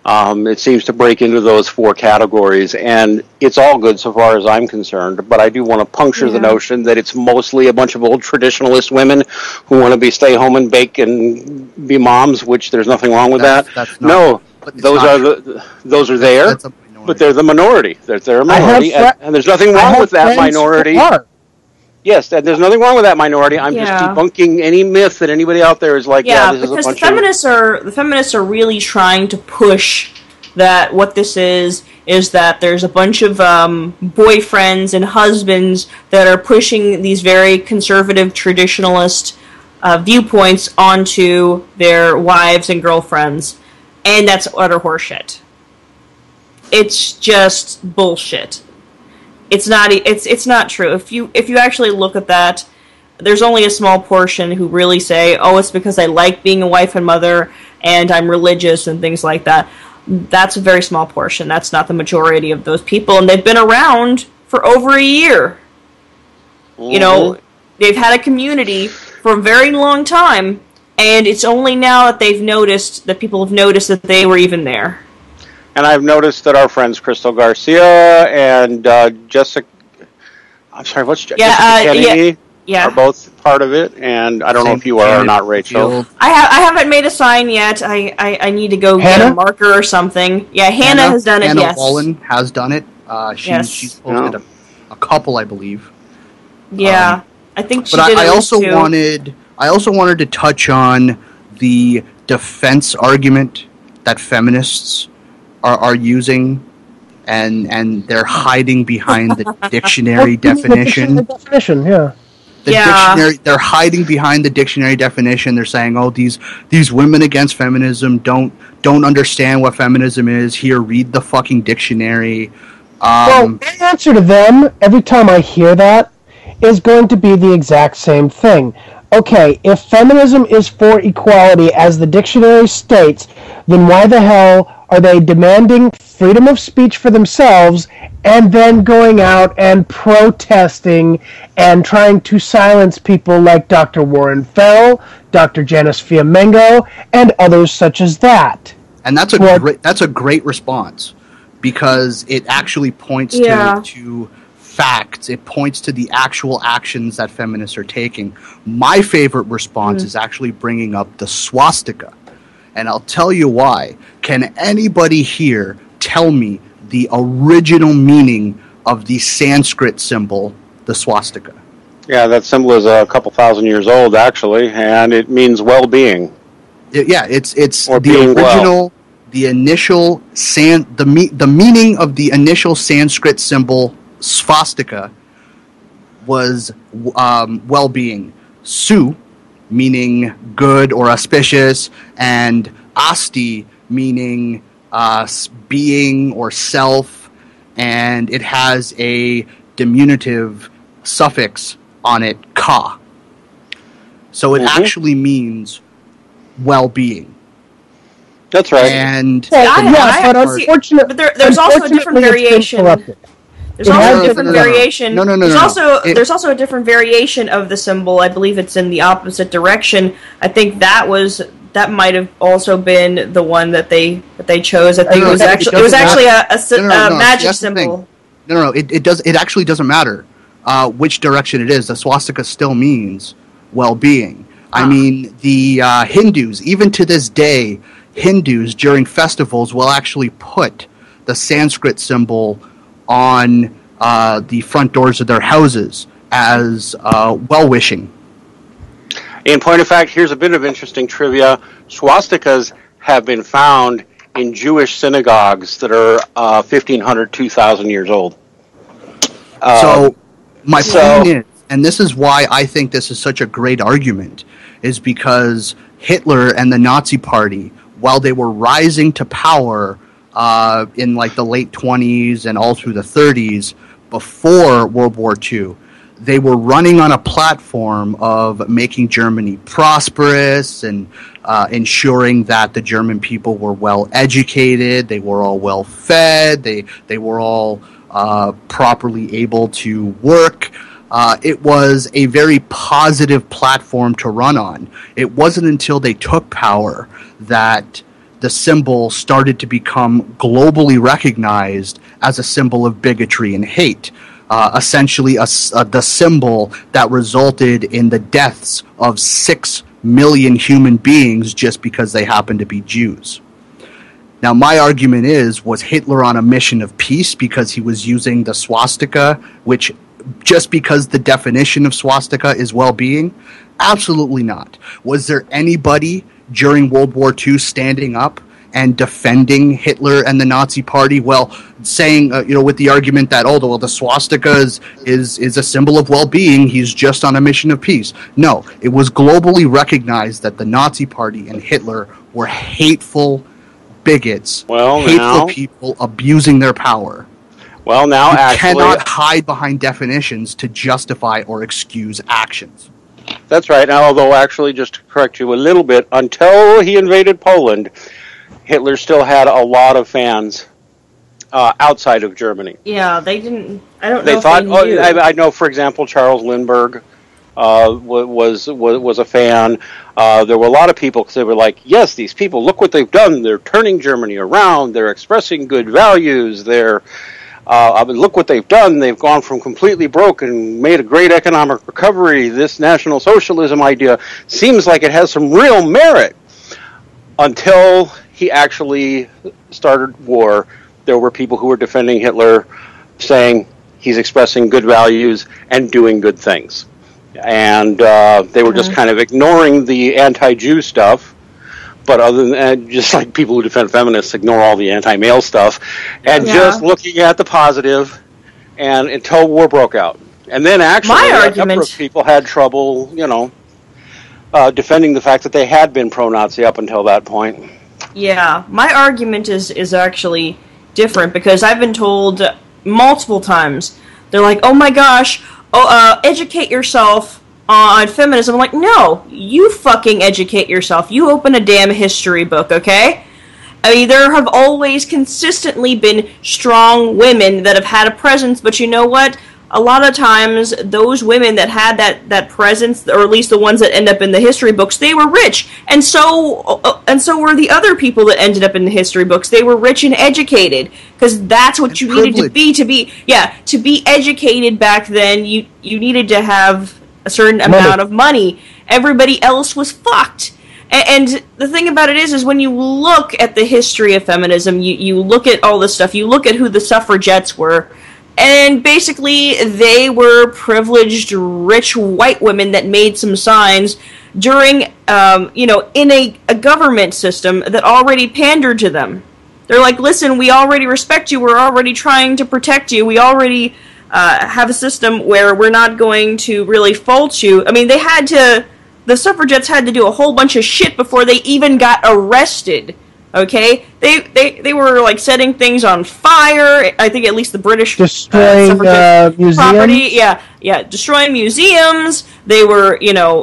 It seems to break into those four categories, and it's all good so far as I'm concerned, but I do want to puncture the notion that it's mostly a bunch of old traditionalist women who want to stay home and bake and be moms, which there's nothing wrong with that. Those are there, but they're the minority. They're a minority, and there's nothing wrong with that minority. Yes, there's nothing wrong with that minority. I'm just debunking any myth that anybody out there is like, this is a bunch of... the feminists are really trying to push that what this is that there's a bunch of boyfriends and husbands that are pushing these very conservative traditionalist viewpoints onto their wives and girlfriends, and that's utter horseshit. It's just bullshit. it's not true. If you actually look at that, there's only a small portion who really say, "Oh, it's because I like being a wife and mother, and I'm religious and things like that." That's a very small portion. That's not the majority of those people, and they've been around for over a year. Mm-hmm. You know, they've had a community for a very long time, and it's only now that people have noticed that they were even there. And I've noticed that our friends Crystal Garcia and Jessica Kennedy are both part of it, and I don't know if you are or not, Rachel. I haven't made a sign yet. I need to go get a marker or something. Yeah, Hannah has done it, Hannah yes. Wallen has done it. She's posted a couple, I believe. Yeah, I think she did it I also too. I also wanted to touch on the defense argument that feminists are using, and they're hiding behind the dictionary definition. The definition, yeah. Dictionary, they're hiding behind the dictionary definition. They're saying, "Oh, these women against feminism don't understand what feminism is. Here, read the fucking dictionary." Well, the answer to them every time I hear that is going to be the exact same thing. Okay, if feminism is for equality, as the dictionary states, then why the hell are they demanding freedom of speech for themselves and then going out and protesting and trying to silence people like Dr. Warren Farrell, Dr. Janice Fiamengo, and others such as that? And that's a great response, because it actually points to facts. It points to the actual actions that feminists are taking. My favorite response is actually bringing up the swastika. And I'll tell you why. Can anybody here tell me the original meaning of the Sanskrit symbol, the swastika? Yeah, that symbol is a couple thousand years old, actually, and it means well-being. It's or the original, well. the initial the meaning of the initial Sanskrit symbol swastika was well-being. Su, meaning good or auspicious, and asti, meaning being or self, and it has a diminutive suffix on it, ka. So it actually means well-being. That's right. And but unfortunately, there's also a different variation. There's also a different variation. There's also a different variation of the symbol. I believe it's in the opposite direction. I think that might have also been the one that they chose. I think it was actually a magic symbol. No. It actually doesn't matter which direction it is. The swastika still means well-being. I mean, the Hindus, even to this day, Hindus during festivals will actually put the Sanskrit symbol on the front doors of their houses as well-wishing. In point of fact, here's a bit of interesting trivia. Swastikas have been found in Jewish synagogues that are 1,500, 2,000 years old. So my point is, and this is why I think this is such a great argument, is because Hitler and the Nazi Party, while they were rising to power in like the late 20s and all through the 30s, before World War II, they were running on a platform of making Germany prosperous and ensuring that the German people were well educated, they were all well fed, they were all properly able to work. It was a very positive platform to run on. It wasn't until they took power that the symbol started to become globally recognized as a symbol of bigotry and hate. Essentially, the symbol that resulted in the deaths of 6 million human beings just because they happened to be Jews. Now, my argument was Hitler on a mission of peace because he was using the swastika, which just because the definition of swastika is well-being? Absolutely not. Was there anybody during World War II standing up and defending Hitler and the Nazi Party? Well, saying, with the argument that, the swastika is a symbol of well-being, he's just on a mission of peace. No, it was globally recognized that the Nazi Party and Hitler were hateful bigots, hateful people abusing their power. Well, now you actually, cannot hide behind definitions to justify or excuse actions. That's right. Now, although actually, just to correct you a little bit, until he invaded Poland, Hitler still had a lot of fans outside of Germany. Yeah, they didn't. I don't know. They if thought. they knew. I know, for example, Charles Lindbergh was a fan. There were a lot of people because they were like, "Yes, these people, look what they've done. They're turning Germany around. They're expressing good values. Look what they've done. They've gone from completely broke and made a great economic recovery. This National Socialism idea seems like it has some real merit." Until he actually started war, there were people who were defending Hitler, saying he's expressing good values and doing good things. And they were just kind of ignoring the anti-Jew stuff. But other than that, just like people who defend feminists ignore all the anti-male stuff, and just looking at the positive, and until war broke out. And then actually, a number of people had trouble, defending the fact that they had been pro-Nazi up until that point. Yeah, my argument is actually different, because I've been told multiple times, they're like, oh my gosh, educate yourself on feminism. I'm like, no, you fucking educate yourself. You open a damn history book, okay? I mean, there have always consistently been strong women that have had a presence, but you know what? A lot of times, those women that had that presence, or at least the ones that end up in the history books, they were rich, and so were the other people that ended up in the history books. They were rich and educated, because that's what you needed to be. To be educated back then, you needed to have a certain amount of money. Everybody else was fucked. And the thing about it is when you look at the history of feminism, you look at all this stuff, you look at who the suffragettes were, and basically they were privileged, rich white women that made some signs during, in a government system that already pandered to them. They're like, listen, we already respect you, we're already trying to protect you, we already have a system where we're not going to really fault you. I mean, the suffragettes had to do a whole bunch of shit before they even got arrested. Okay, they were like setting things on fire. I think at least the British destroying museums. Property. Yeah, destroying museums. They were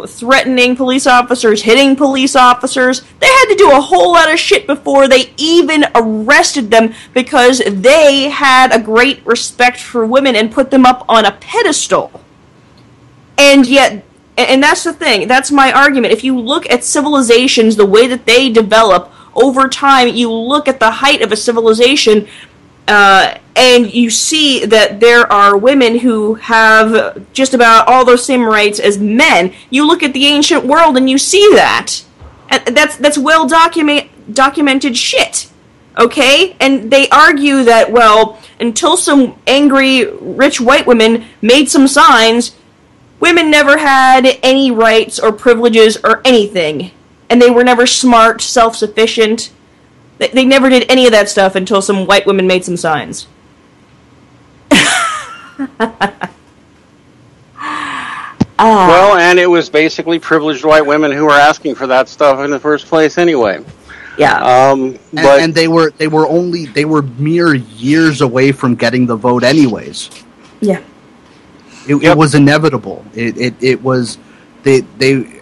threatening police officers, hitting police officers. They had to do a whole lot of shit before they even arrested them, because they had a great respect for women and put them up on a pedestal. And yet, and that's the thing. That's my argument. If you look at civilizations, the way that they develop over time, you look at the height of a civilization, and you see that there are women who have just about all those same rights as men. You look at the ancient world and you see that. And that's well documented shit. Okay? And they argue that, well, until some angry, rich white women made some signs, women never had any rights or privileges or anything. And they were never smart, self-sufficient. They never did any of that stuff until some white women made some signs. Well, and it was basically privileged white women who were asking for that stuff in the first place anyway. Yeah. And they were mere years away from getting the vote anyways. Yeah. It was inevitable. It was they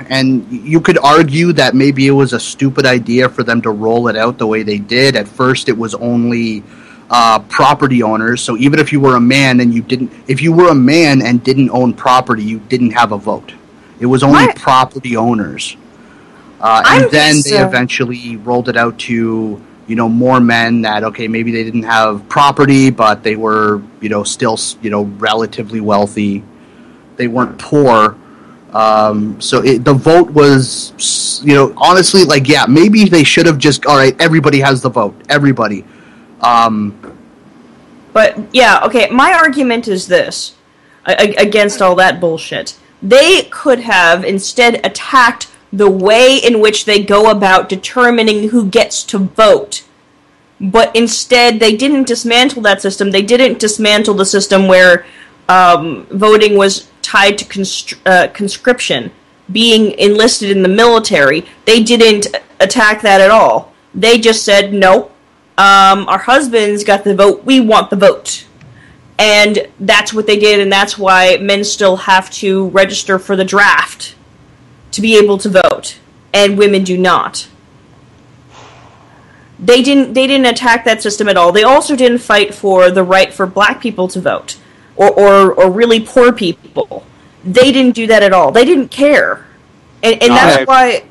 and you could argue that maybe it was a stupid idea for them to roll it out the way they did. At first, it was only property owners. So even if you were a man and didn't own property, you didn't have a vote. It was only property owners. And then they eventually rolled it out to more men that, okay, maybe they didn't have property, but they were still relatively wealthy. They weren't poor. So the vote was, honestly, maybe they should have just, all right, everybody has the vote. Everybody. But, yeah, okay, my argument is this, against all that bullshit. They could have instead attacked the way in which they go about determining who gets to vote. But instead, they didn't dismantle that system. They didn't dismantle the system where voting was tied to conscription, being enlisted in the military. They didn't attack that at all. They just said, no, our husbands got the vote, we want the vote. And that's what they did, and that's why men still have to register for the draft to be able to vote, and women do not. They didn't attack that system at all. They also didn't fight for the right for black people to vote, or really poor people. They didn't do that at all. They didn't care. And that's why...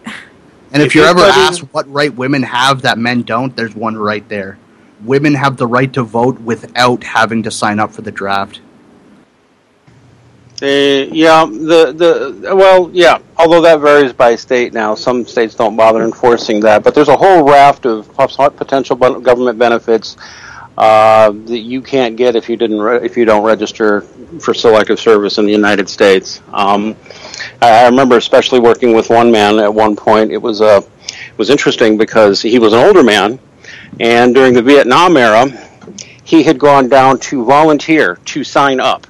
And if you're ever asked what right women have that men don't, there's one right there. Women have the right to vote without having to sign up for the draft. Although that varies by state now. Some states don't bother enforcing that, but there's a whole raft of potential government benefits that you can't get if you don't register for selective service in the United States. I remember especially working with one man at one point. It was interesting because he was an older man, and during the Vietnam era, he had gone down to volunteer to sign up.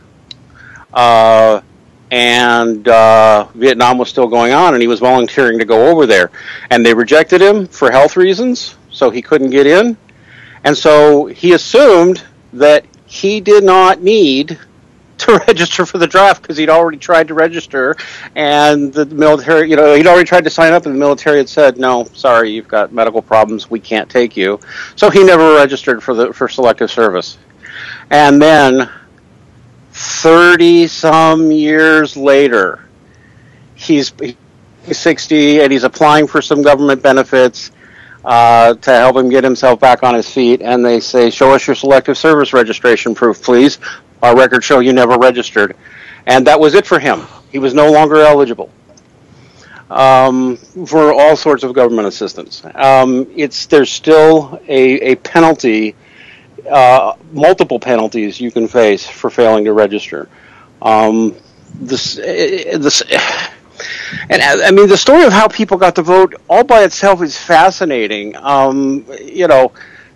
Vietnam was still going on, and he was volunteering to go over there. And they rejected him for health reasons, so he couldn't get in. And so he assumed that he did not need to register for the draft because he'd already tried to register, and the military, he'd already tried to sign up, and the military had said, no, sorry, you've got medical problems, we can't take you. So he never registered for selective service. And then 30-some years later, he's 60, and he's applying for some government benefits to help him get himself back on his feet, and they say, show us your selective service registration proof, please. Our records show you never registered. And that was it for him. He was no longer eligible for all sorts of government assistance. There's still a penalty, multiple penalties you can face for failing to register. And I mean, the story of how people got to vote all by itself is fascinating.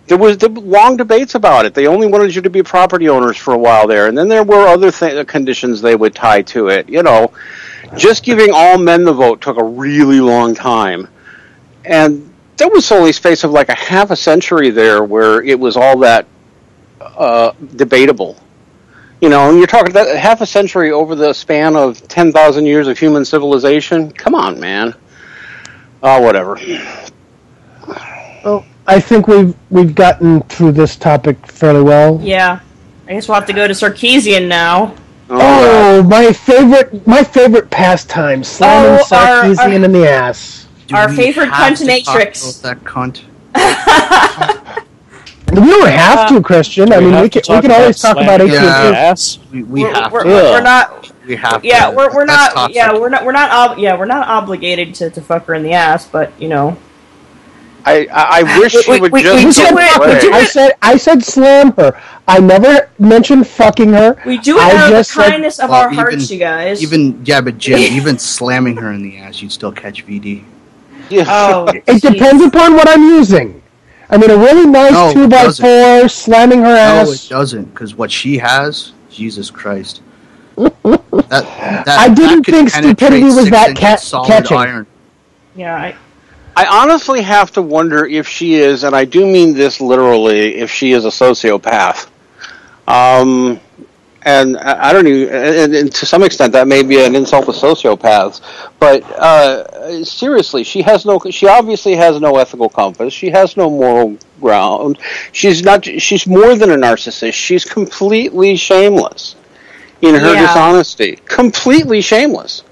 There was long debates about it. They only wanted you to be property owners for a while there, and then there were other conditions they would tie to it. Just giving all men the vote took a really long time, and there was only a space of like a half a century there where it was all that debatable. And you're talking that half a century over the span of 10,000 years of human civilization. Come on, man. Whatever. Well, I think we've gotten through this topic fairly well. Yeah. I guess we'll have to go to Sarkeesian now. Oh, my favorite pastime, slamming Sarkeesian in the ass. Our favorite cuntinatrix. That cunt. We don't have to, Christian. I mean, we can always talk about AT&T. Ass. We have to. We're not. We have. Yeah, to. we're not. Yeah, we're not obligated to fuck her in the ass, but I wish she would just go away. I said slam her. I never mentioned fucking her. We do it out of the kindness of our hearts, you guys. But Jim, even slamming her in the ass, you'd still catch VD. Yeah. Oh, it depends upon what I'm using. I mean, a really nice 2x4 slamming her ass. No, it doesn't, because what she has, Jesus Christ. I didn't think stupidity was that catching. Iron. Yeah, I honestly have to wonder if she is, and I do mean this literally, if she is a sociopath. And I don't even, and to some extent that may be an insult to sociopaths, but seriously, she obviously has no ethical compass. She has no moral ground. She's more than a narcissist. She's completely shameless in her dishonesty. Completely shameless.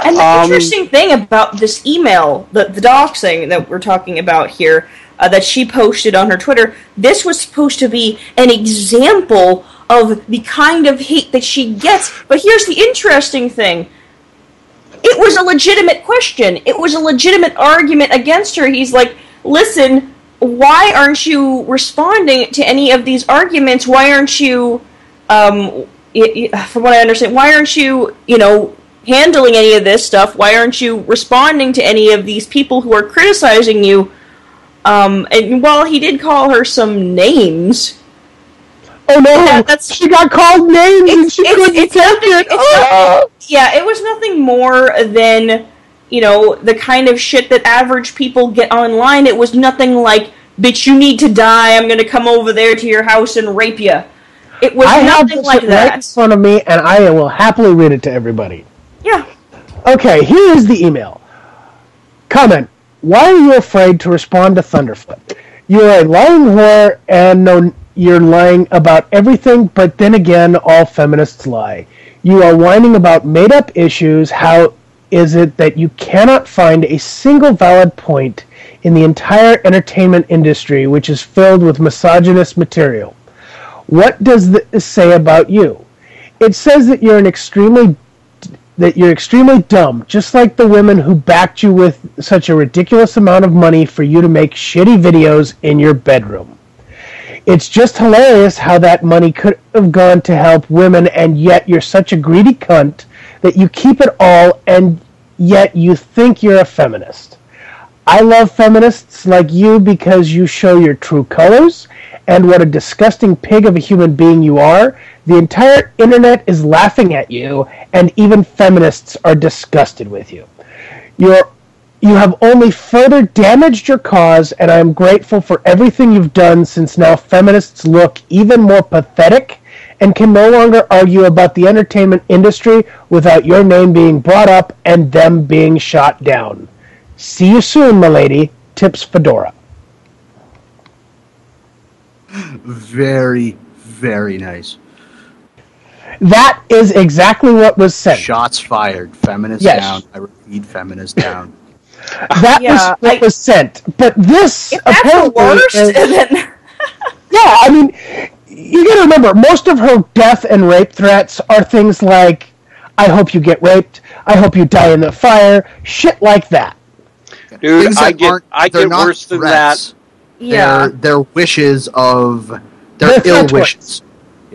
And the interesting thing about this email, the doxing that we're talking about here, that she posted on her Twitter, this was supposed to be an example of the kind of hate that she gets. But here's the interesting thing. It was a legitimate question. It was a legitimate argument against her. He's like, listen, why aren't you responding to any of these arguments? Why aren't you, from what I understand, why aren't you, handling any of this stuff? Why aren't you responding to any of these people who are criticizing you? And while he did call her some names... Oh no! She got called names and she couldn't take it! Yeah, it was nothing more than, the kind of shit that average people get online. It was nothing like, bitch, you need to die, I'm gonna come over there to your house and rape you. It was I have nothing this like right that. in front of me, and I will happily read it to everybody. Yeah. Okay, here is the email. Comment. Why are you afraid to respond to Thunderfoot? You're a lying whore, and no, you're lying about everything, but then again, all feminists lie. You are whining about made-up issues. How is it that you cannot find a single valid point in the entire entertainment industry which is filled with misogynist material? What does this say about you? It says that you're extremely dumb, just like the women who backed you with such a ridiculous amount of money for you to make shitty videos in your bedroom. It's just hilarious how that money could have gone to help women, and yet you're such a greedy cunt that you keep it all, and yet you think you're a feminist. I love feminists like you because you show your true colors, and what a disgusting pig of a human being you are. The entire internet is laughing at you, and even feminists are disgusted with you. You have only further damaged your cause, and I am grateful for everything you've done, since now feminists look even more pathetic and can no longer argue about the entertainment industry without your name being brought up and them being shot down. See you soon, milady. Tips Fedora. Very, very nice. That is exactly what was said. Shots fired. Feminists Yes. down. I repeat, feminists down. That was what was sent. But this If that's the apparently worst, is- then... Yeah, I mean, you gotta remember, most of her death and rape threats are things like, I hope you get raped, I hope you die in the fire, shit like that. Dude, Things I that get not worse than threats. Yeah. They're wishes of... They're They're ill threat wishes.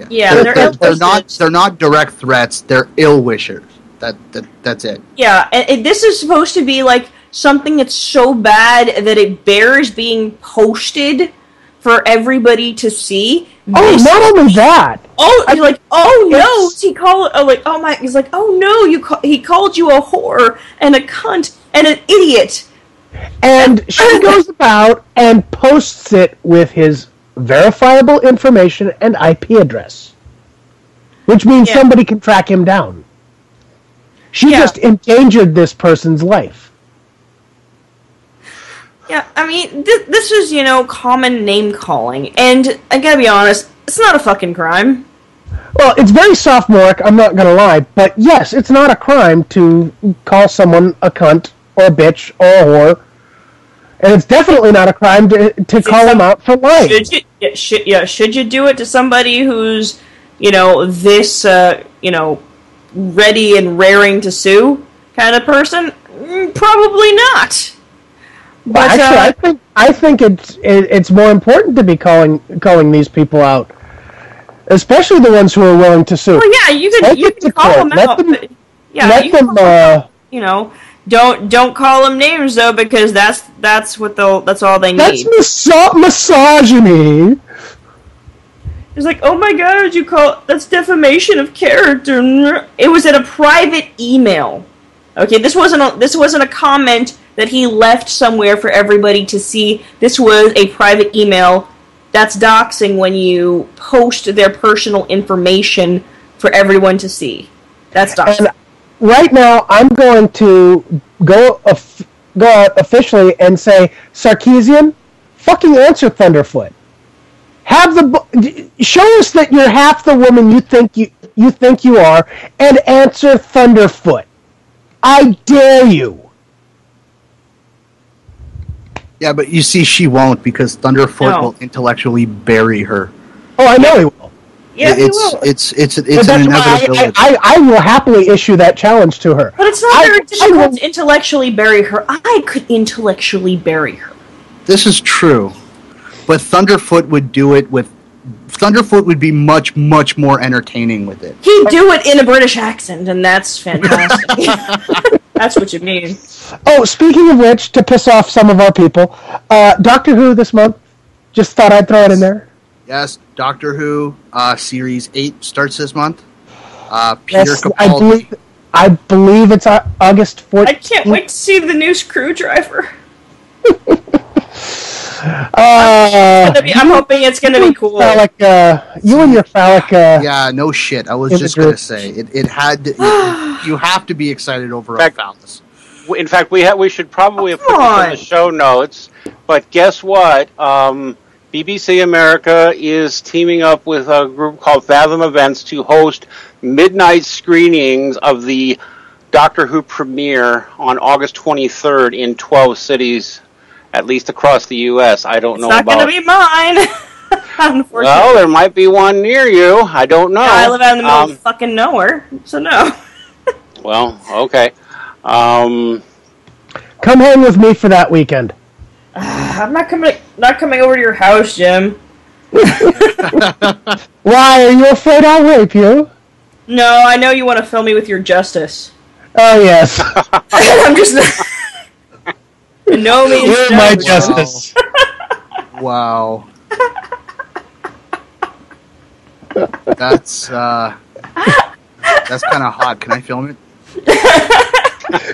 Yeah, They're not direct threats. They're ill wishers. That's it. Yeah, and this is supposed to be like something that's so bad that it bears being posted for everybody to see. Oh, not only that. Oh, he's like, oh no! He's like, oh no! He called you a whore and a cunt and an idiot. And she goes about and posts it with his verifiable information and IP address, which means somebody can track him down. She just endangered this person's life. Yeah, I mean, this is, common name calling, and I gotta be honest, it's not a fucking crime. Well, it's very sophomoric, I'm not gonna lie, but yes, it's not a crime to call someone a cunt, or a bitch, or a whore. And it's definitely not a crime to call them out for lying. Should you do it to somebody who's, this, ready and raring to sue kind of person? Probably not. But actually, I think it's more important to be calling these people out, especially the ones who are willing to sue. Well, yeah, you can call them out. Don't call them names though, because that's all they need. That's misogyny. It's like, oh my god, that's defamation of character. It was in a private email. Okay, this wasn't a comment that he left somewhere for everybody to see. This was a private email. That's doxing when you post their personal information for everyone to see. That's doxing. And right now, I'm going to go out officially and say, Sarkeesian, fucking answer Thunderfoot. Show us that you're half the woman you think you are, and answer Thunderfoot. I dare you. Yeah, but you see, she won't, because Thunderfoot will intellectually bury her. Oh, I know he will. Yeah, he will. It's an inevitability. I will happily issue that challenge to her. But it's not very difficult to intellectually bury her. I could intellectually bury her. This is true, but Thunderfoot would do it with. Thunderfoot would be much, much more entertaining with it. He'd do it in a British accent, and that's fantastic. That's what you mean. Oh, speaking of which, to piss off some of our people, Doctor Who this month. Just thought I'd throw it in there. Yes, Doctor Who Series 8 starts this month. Peter Yes, Capaldi. I believe it's August 14th. I can't wait to see the new Screwdriver. I'm hoping it's going to be cool. Phallic, you and your phallic. Yeah, no shit. I was just going to say it had. You have to be excited over a phallus. In fact, we should probably have put this in the show notes. But guess what? BBC America is teaming up with a group called Fathom Events to host midnight screenings of the Doctor Who premiere on August 23rd in 12 cities, at least across the U.S. I don't know about... It's not going to be mine, unfortunately. Well, there might be one near you. I don't know. Yeah, I live out in the middle of fucking nowhere, so no. Well, okay. Come hang with me for that weekend. I'm not coming over to your house, Jim. Why, are you afraid I'll rape you? No, I know you want to fill me with your justice. Oh, yes. I'm just... No means You're my justice. Wow. That's kind of hot. Can I film it?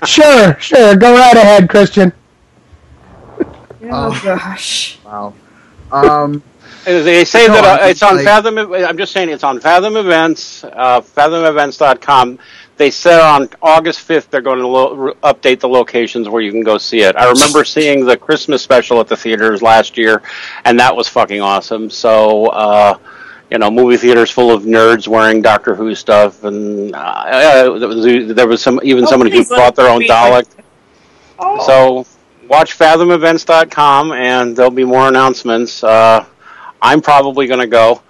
Sure. Go right ahead, Christian. Oh, gosh. Wow. They say that it's on Fathom. I'm just saying it's on Fathom Events, fathomevents.com. They said on August 5th they're going to update the locations where you can go see it. I remember seeing the Christmas special at the theaters last year, and that was fucking awesome. So, movie theaters full of nerds wearing Doctor Who stuff, and there was somebody who brought their own Dalek. So, watch fathomevents.com, and there'll be more announcements. I'm probably going to go.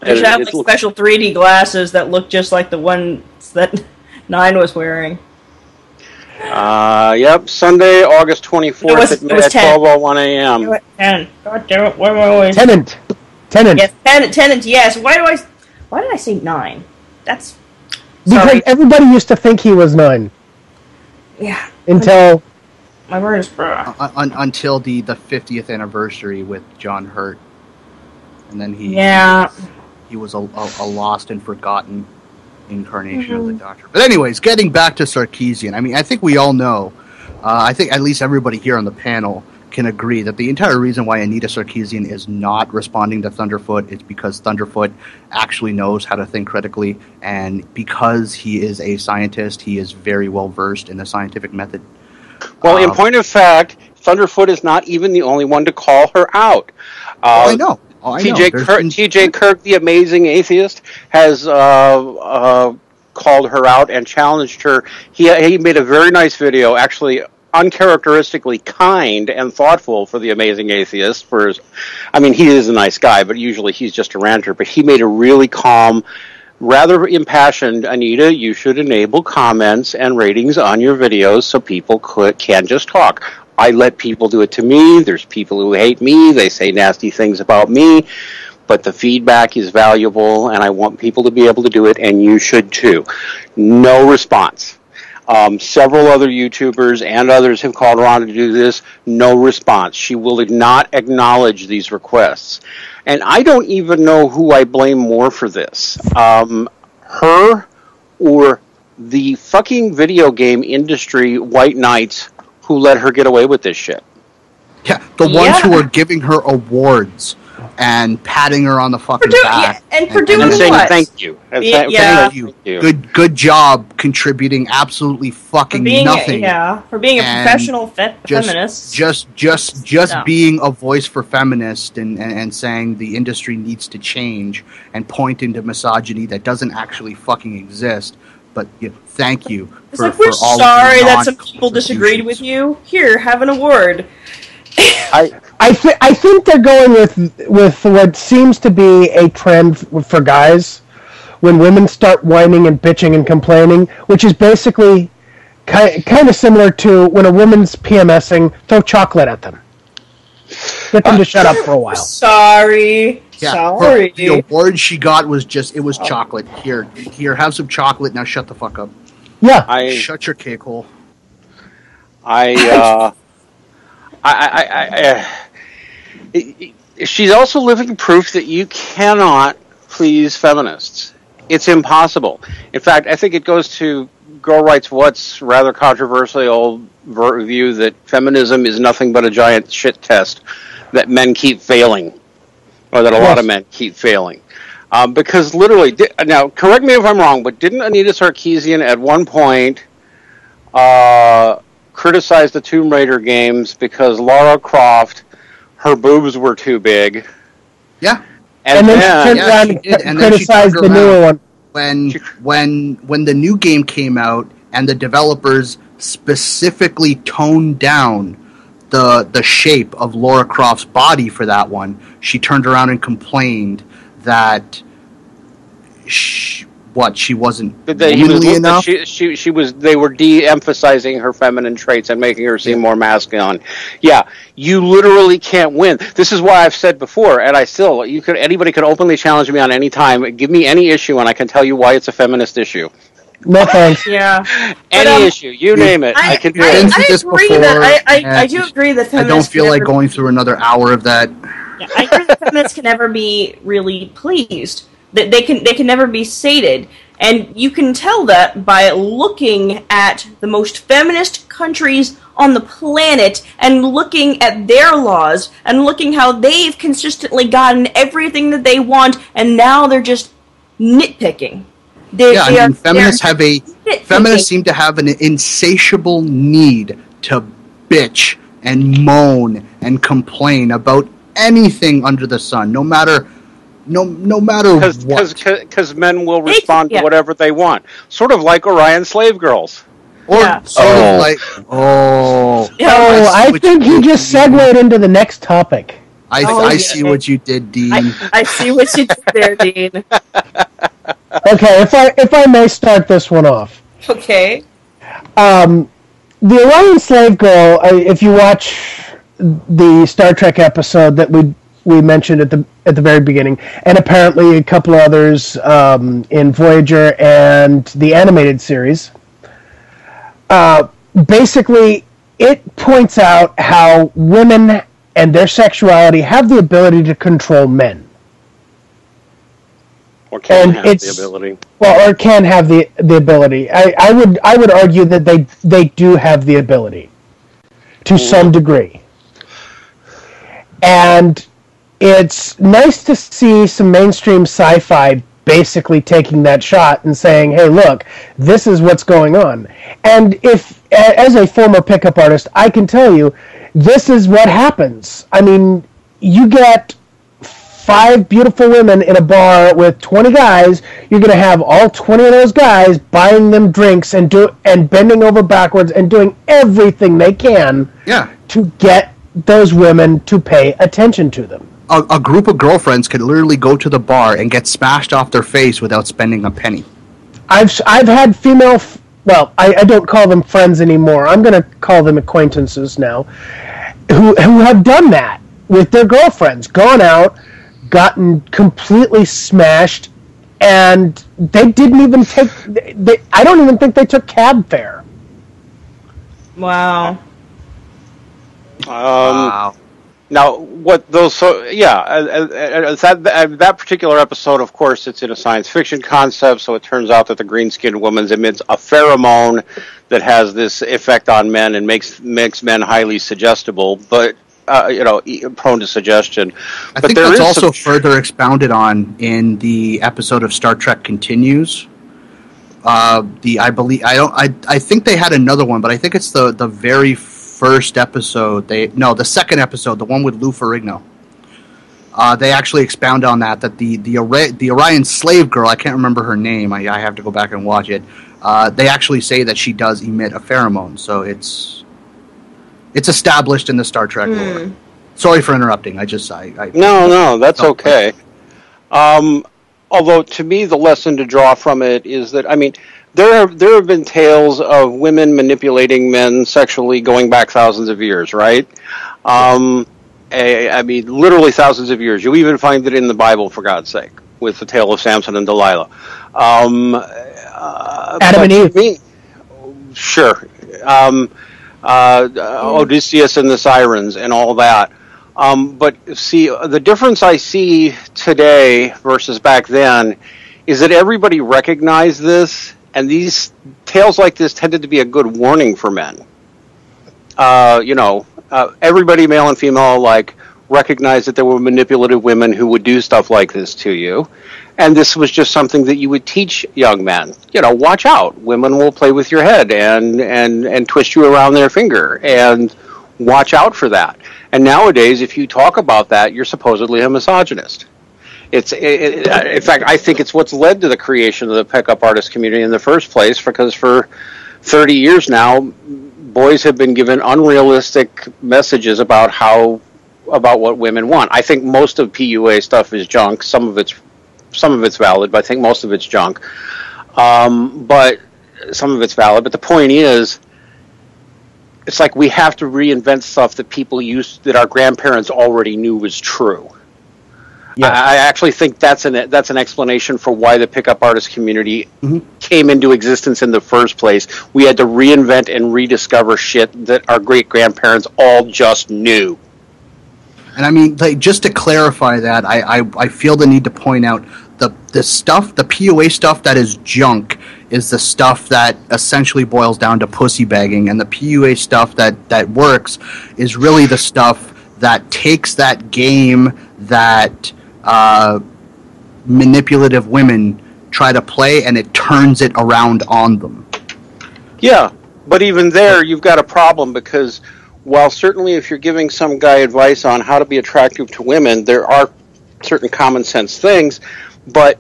They should have special 3D glasses that look just like the ones that Nine was wearing. Yep, Sunday, August 24th at 12:01 a.m. 10. God damn it, what am I always... Tenant. Yes, Tenant, yes. Why did I say 9? That's... Because sorry. everybody used to think he was 9. Yeah. Until... My word is... Until the 50th anniversary with John Hurt. And then he was a lost and forgotten incarnation of the Doctor. But anyways, getting back to Sarkeesian, I mean, I think we all know, I think at least everybody here on the panel can agree that the entire reason why Anita Sarkeesian is not responding to Thunderfoot is because Thunderfoot actually knows how to think critically, and because he is a scientist, he is very well versed in the scientific method. Well, in point of fact, Thunderfoot is not even the only one to call her out. I know. T.J. Kirk, the amazing atheist, has called her out and challenged her. He made a very nice video, actually uncharacteristically kind and thoughtful for the amazing atheist. He is a nice guy, but usually he's just a ranter. But he made a really calm, rather impassioned, Anita, you should enable comments and ratings on your videos so people can just talk. I let people do it to me. There's people who hate me. They say nasty things about me. But the feedback is valuable, and I want people to be able to do it, and you should too. No response. Several other YouTubers and others have called her on to do this. No response. She will not acknowledge these requests. And I don't even know who I blame more for this. Her or the fucking video game industry white knights who let her get away with this shit. Yeah, the ones who are giving her awards and patting her on the fucking back. And for doing and saying what? Thank you. Thank you. Good job contributing absolutely fucking nothing. For being a professional feminist. Just being a voice for feminists and saying the industry needs to change and pointing to misogyny that doesn't actually fucking exist. But thank you. We're sorry that some people disagreed with you. Here, have an award. I think they're going with what seems to be a trend for guys when women start whining and bitching and complaining, which is basically kind of similar to when a woman's PMSing, throw chocolate at them. Get them to shut up for a while. Sorry. Sorry. The award she got was chocolate. Here, have some chocolate. Now shut the fuck up. Yeah. Shut your cake hole. She's also living proof that you cannot please feminists. It's impossible. In fact, I think it goes to Girl Writes What's rather controversial view that feminism is nothing but a giant shit test that men keep failing, or that a lot of men keep failing. Because literally, now correct me if I'm wrong, but didn't Anita Sarkeesian at one point criticize the Tomb Raider games because Lara Croft, her boobs were too big? Yeah. And then she turned around and criticized the newer one. When the new game came out and the developers specifically toned down the shape of Lara Croft's body for that one, she turned around and complained that she wasn't womanly enough. She was. They were de-emphasizing her feminine traits and making her seem more masculine. Yeah, you literally can't win. This is why I've said before, and anybody could openly challenge me on any time. Give me any issue, and I can tell you why it's a feminist issue. No thanks. Yeah. Any issue, you name it. I can do it. I do agree that feminists I don't feel like going through another hour of that. Yeah, I agree that feminists can never be really pleased. That they can never be sated. And you can tell that by looking at the most feminist countries on the planet and looking at their laws and looking how they've consistently gotten everything that they want, and now they're just nitpicking. Feminists seem to have an insatiable need to bitch and moan and complain about anything under the sun, no matter what. Because men will respond to whatever they want. Sort of like Orion slave girls. I think he just segued into the next topic. I see what you did, Dean. I see what you did there, Dean. Okay, if I may start this one off. Okay. The Orion slave girl, if you watch the Star Trek episode that we mentioned at the very beginning, and apparently a couple of others in Voyager and the animated series, basically it points out how women and their sexuality have the ability to control men. Or can have the ability. Well, or can have the ability. I would argue that they do have the ability to some degree. And it's nice to see some mainstream sci-fi basically taking that shot and saying, hey, look, this is what's going on. And if, as a former pickup artist, I can tell you, this is what happens. I mean, you get 5 beautiful women in a bar with 20 guys, you're going to have all 20 of those guys buying them drinks and bending over backwards and doing everything they can to get those women to pay attention to them. A group of girlfriends could literally go to the bar and get smashed off their face without spending a penny. I've had female... Well, I don't call them friends anymore. I'm going to call them acquaintances now, who have done that with their girlfriends, gone out, gotten completely smashed, and they didn't even take... I don't even think they took cab fare. Wow. Wow. Now, what those... that particular episode, of course, it's in a science fiction concept, so it turns out that the green-skinned woman emits a pheromone that has this effect on men and makes men highly suggestible, but, prone to suggestion. I think that's also further expounded on in the episode of Star Trek Continues. I think they had another one, but I think it's the very first episode. The second episode, the one with Lou Ferrigno. They actually expound on that the Orion slave girl, I can't remember her name, I have to go back and watch it. They actually say that she does emit a pheromone, so it's established in the Star Trek lore. Sorry for interrupting. No, that's okay. Although to me the lesson to draw from it is that, I mean, there have been tales of women manipulating men sexually going back thousands of years, right? I mean, literally thousands of years. You even find it in the Bible, for God's sake, with the tale of Samson and Delilah. Adam and Eve. Sure. Odysseus and the Sirens and all that. But see, the difference I see today versus back then is that everybody recognized this, and these tales like this tended to be a good warning for men. Everybody, male and female alike, recognized that there were manipulative women who would do stuff like this to you. And this was just something that you would teach young men. Watch out. Women will play with your head and twist you around their finger. And watch out for that. And nowadays, if you talk about that, you're supposedly a misogynist. In fact, I think it's what's led to the creation of the pickup artist community in the first place, because for 30 years now, boys have been given unrealistic messages about what women want. I think most of PUA stuff is junk. Some of it's valid, but I think most of it's junk. But some of it's valid. But the point is, it's like we have to reinvent stuff that people used, that our grandparents already knew was true. Yeah. I actually think that's an explanation for why the pickup artist community came into existence in the first place. We had to reinvent and rediscover shit that our great-grandparents all just knew. And I mean, just to clarify that, I feel the need to point out the PUA stuff that is junk is the stuff that essentially boils down to pussy begging, and the PUA stuff that works is really the stuff that takes that game that manipulative women try to play, and it turns it around on them. Yeah, but even there, you've got a problem, because while certainly if you're giving some guy advice on how to be attractive to women, there are certain common sense things, but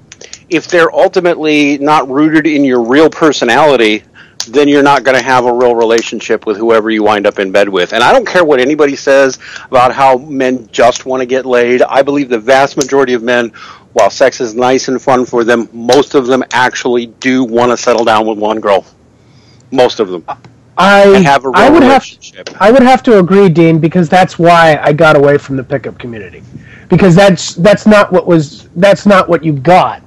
if they're ultimately not rooted in your real personality, then you're not going to have a real relationship with whoever you wind up in bed with. And I don't care what anybody says about how men just want to get laid. I believe the vast majority of men, while sex is nice and fun for them, most of them actually do want to settle down with one girl. Most of them. I would have to agree, Dean, because that's why I got away from the pickup community. Because that's not what you got.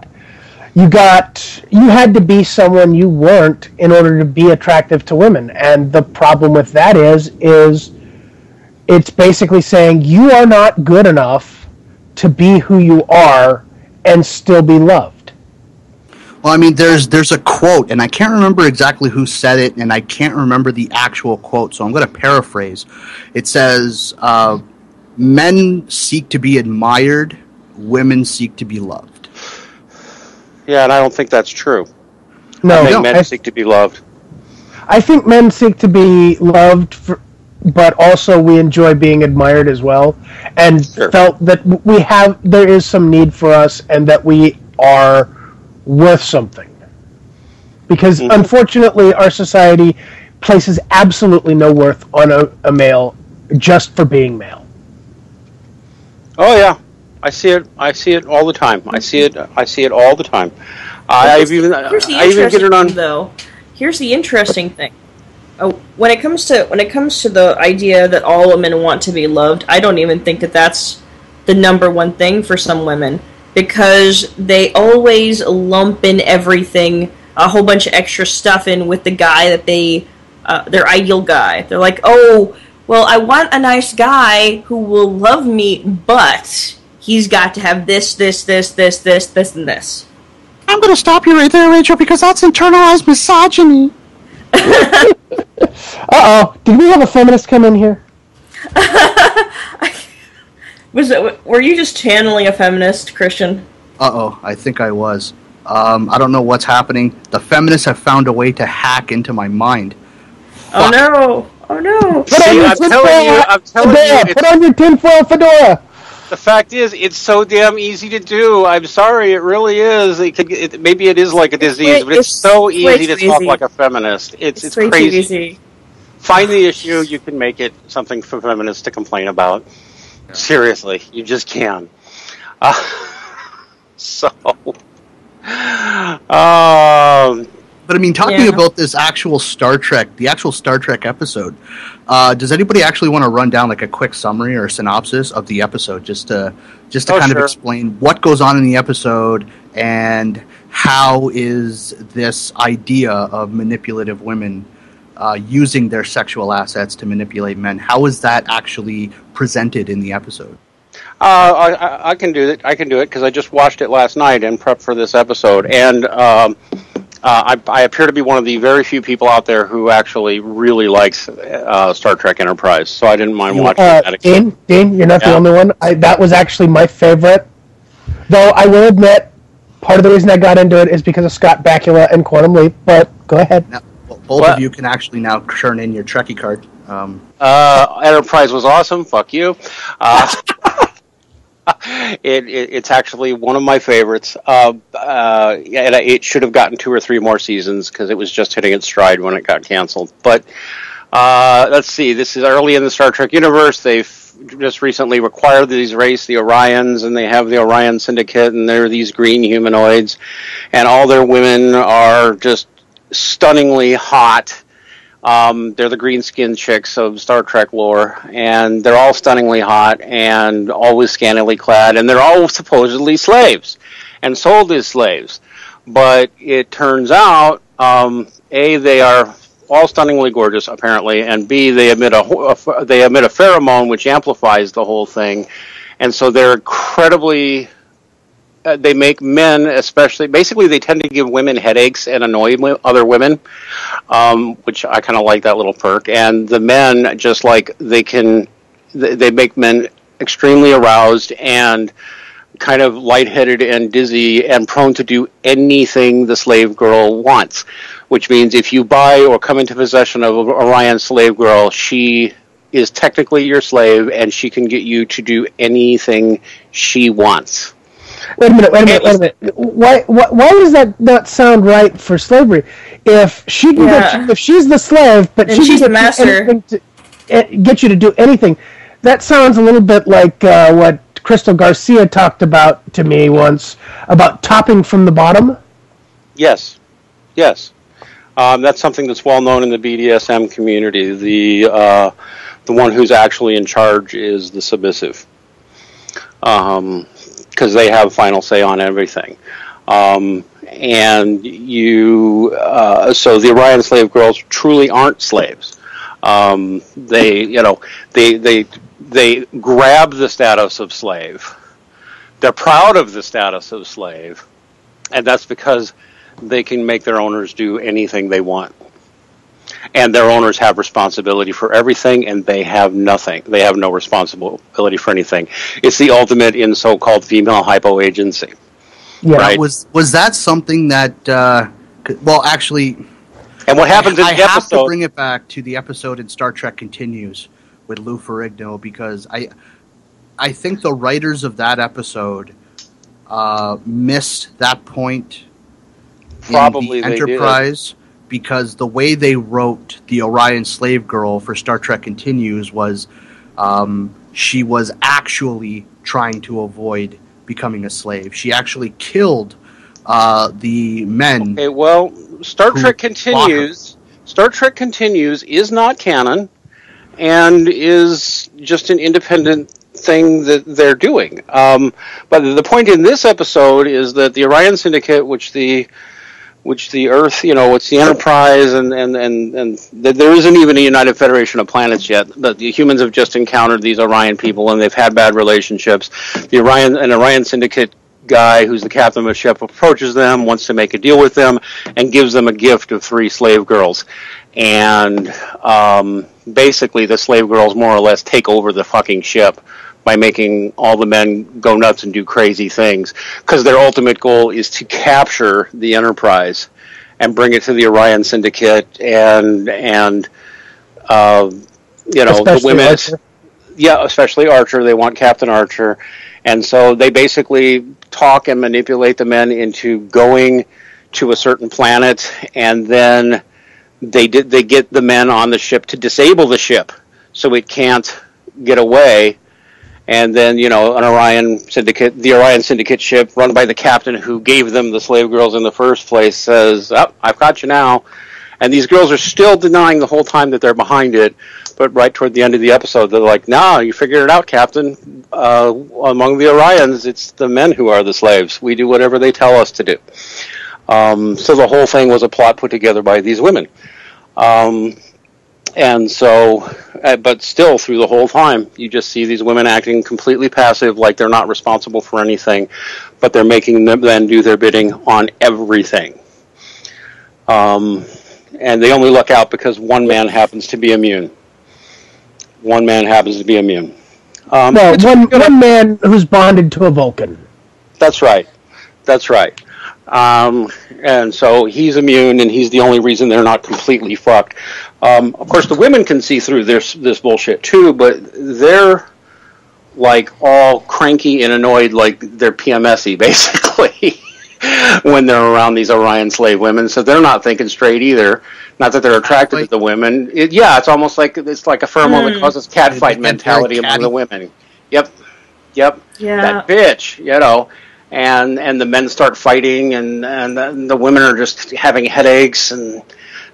You had to be someone you weren't in order to be attractive to women. And the problem with that is it's basically saying you are not good enough to be who you are and still be loved. Well, I mean, there's a quote, and I can't remember exactly who said it, and I can't remember the actual quote, so I'm going to paraphrase. It says, men seek to be admired, women seek to be loved. Yeah, and I don't think that's true. No, I think men seek to be loved. I think men seek to be loved, but also we enjoy being admired as well, and felt that there is some need for us, and that we are worth something. Because unfortunately, our society places absolutely no worth on a male just for being male. Oh yeah. I see it all the time. I see it all the time. Here's the interesting thing. When it comes to the idea that all women want to be loved, I don't even think that that's the number one thing for some women, because they always lump in everything, a whole bunch of extra stuff in with the guy that their ideal guy. They're like, oh, well, I want a nice guy who will love me, but he's got to have this, and this. I'm going to stop you right there, Rachel, because that's internalized misogyny. Uh-oh. Did we have a feminist come in here? Were you just channeling a feminist, Christian? Uh-oh. I think I was. I don't know what's happening. The feminists have found a way to hack into my mind. Oh, no. Put on your tinfoil fedora. The fact is, it's so damn easy to do. I'm sorry, it really is. Maybe it is like a disease, but it's so easy to talk like a feminist. It's crazy. Easy. Find the issue, you can make it something for feminists to complain about. Yeah. Seriously, you just can. But I mean, talking about the actual Star Trek episode, does anybody actually want to run down like a quick summary or a synopsis of the episode, just to kind of explain what goes on in the episode and how is this idea of manipulative women using their sexual assets to manipulate men? How is that actually presented in the episode? I can do it. I can do it because I just watched it last night and prepped for this episode. And I appear to be one of the very few people out there who actually really likes Star Trek Enterprise. So I didn't mind watching that. Dean, you're not the only one. That was actually my favorite. Though I will admit, part of the reason I got into it is because of Scott Bakula and Quantum Leap. But go ahead. Now, both of you can actually now turn in your Trekkie card. Enterprise was awesome. Fuck you. It's actually one of my favorites. And it should have gotten 2 or 3 more seasons because it was just hitting its stride when it got canceled. But let's see. This is early in the Star Trek universe. They've just recently acquired these race, the Orions, and they have the Orion Syndicate, and they're these green humanoids, and all their women are just stunningly hot. They're the green-skinned chicks of Star Trek lore, and they're all stunningly hot and always scantily clad, and they're all supposedly slaves and sold as slaves. But it turns out, A, they are all stunningly gorgeous, apparently, and B, they emit a pheromone which amplifies the whole thing, and so they're incredibly. They make men, especially, basically they tend to give women headaches and annoy other women, which I kind of like that little perk. And the men, just like they make men extremely aroused and kind of lightheaded and dizzy and prone to do anything the slave girl wants, which means if you buy or come into possession of an Orion slave girl, she is technically your slave and she can get you to do anything she wants. Wait a minute. Why does that not sound right for slavery? If she can if she's the slave, but she's the master, get you to do anything, that sounds a little bit like what Crystal Garcia talked about to me once about topping from the bottom. Yes. That's something that's well known in the BDSM community. The one who's actually in charge is the submissive. Because they have final say on everything, and so the Orion slave girls truly aren't slaves. They grab the status of slave. They're proud of the status of slave, and that's because they can make their owners do anything they want. And their owners have responsibility for everything, and they have nothing. They have no responsibility for anything. It's the ultimate in so-called female hypoagency. Yeah, right? Was that something that? Well, actually, and what happens in the episode? I have to bring it back to the episode in Star Trek Continues with Lou Ferrigno because I think the writers of that episode missed that point. Probably in the Enterprise. Because the way they wrote the Orion slave girl for Star Trek Continues was she was actually trying to avoid becoming a slave. She actually killed the men. Okay, well, Star Trek Continues is not canon and is just an independent thing that they're doing. But the point in this episode is that the Orion Syndicate, which the Earth, it's the Enterprise, and there isn't even a United Federation of Planets yet. But the humans have just encountered these Orion people, and they've had bad relationships. An Orion Syndicate guy, who's the captain of a ship, approaches them, wants to make a deal with them, and gives them a gift of 3 slave girls. And basically, the slave girls more or less take over the fucking ship by making all the men go nuts and do crazy things, because their ultimate goal is to capture the Enterprise and bring it to the Orion Syndicate, and the women, Archer. Especially Archer. They want Captain Archer, and so they basically talk and manipulate the men into going to a certain planet, and then they get the men on the ship to disable the ship so it can't get away. And then, the Orion Syndicate ship, run by the captain who gave them the slave girls in the first place, says, I've got you now. And these girls are still denying the whole time that they're behind it. But right toward the end of the episode, they're like, no, you figured it out, Captain. Among the Orions, it's the men who are the slaves. We do whatever they tell us to do. So the whole thing was a plot put together by these women. And so, but still, through the whole time, you just see these women acting completely passive, like they're not responsible for anything, but they're making them then do their bidding on everything. And they only look out because one man happens to be immune. One man happens to be immune. One man who's bonded to a Vulcan. That's right. That's right. And so he's immune, and he's the only reason they're not completely fucked. Of course, the women can see through this bullshit too, but they're like all cranky and annoyed, like they're PMS-y, basically, when they're around these Orion slave women. So they're not thinking straight either. Not that they're attracted to the women. It's almost like it's like a pheromone that causes catfight mentality among the women. Yep. Yeah. That bitch, And the men start fighting, and the women are just having headaches and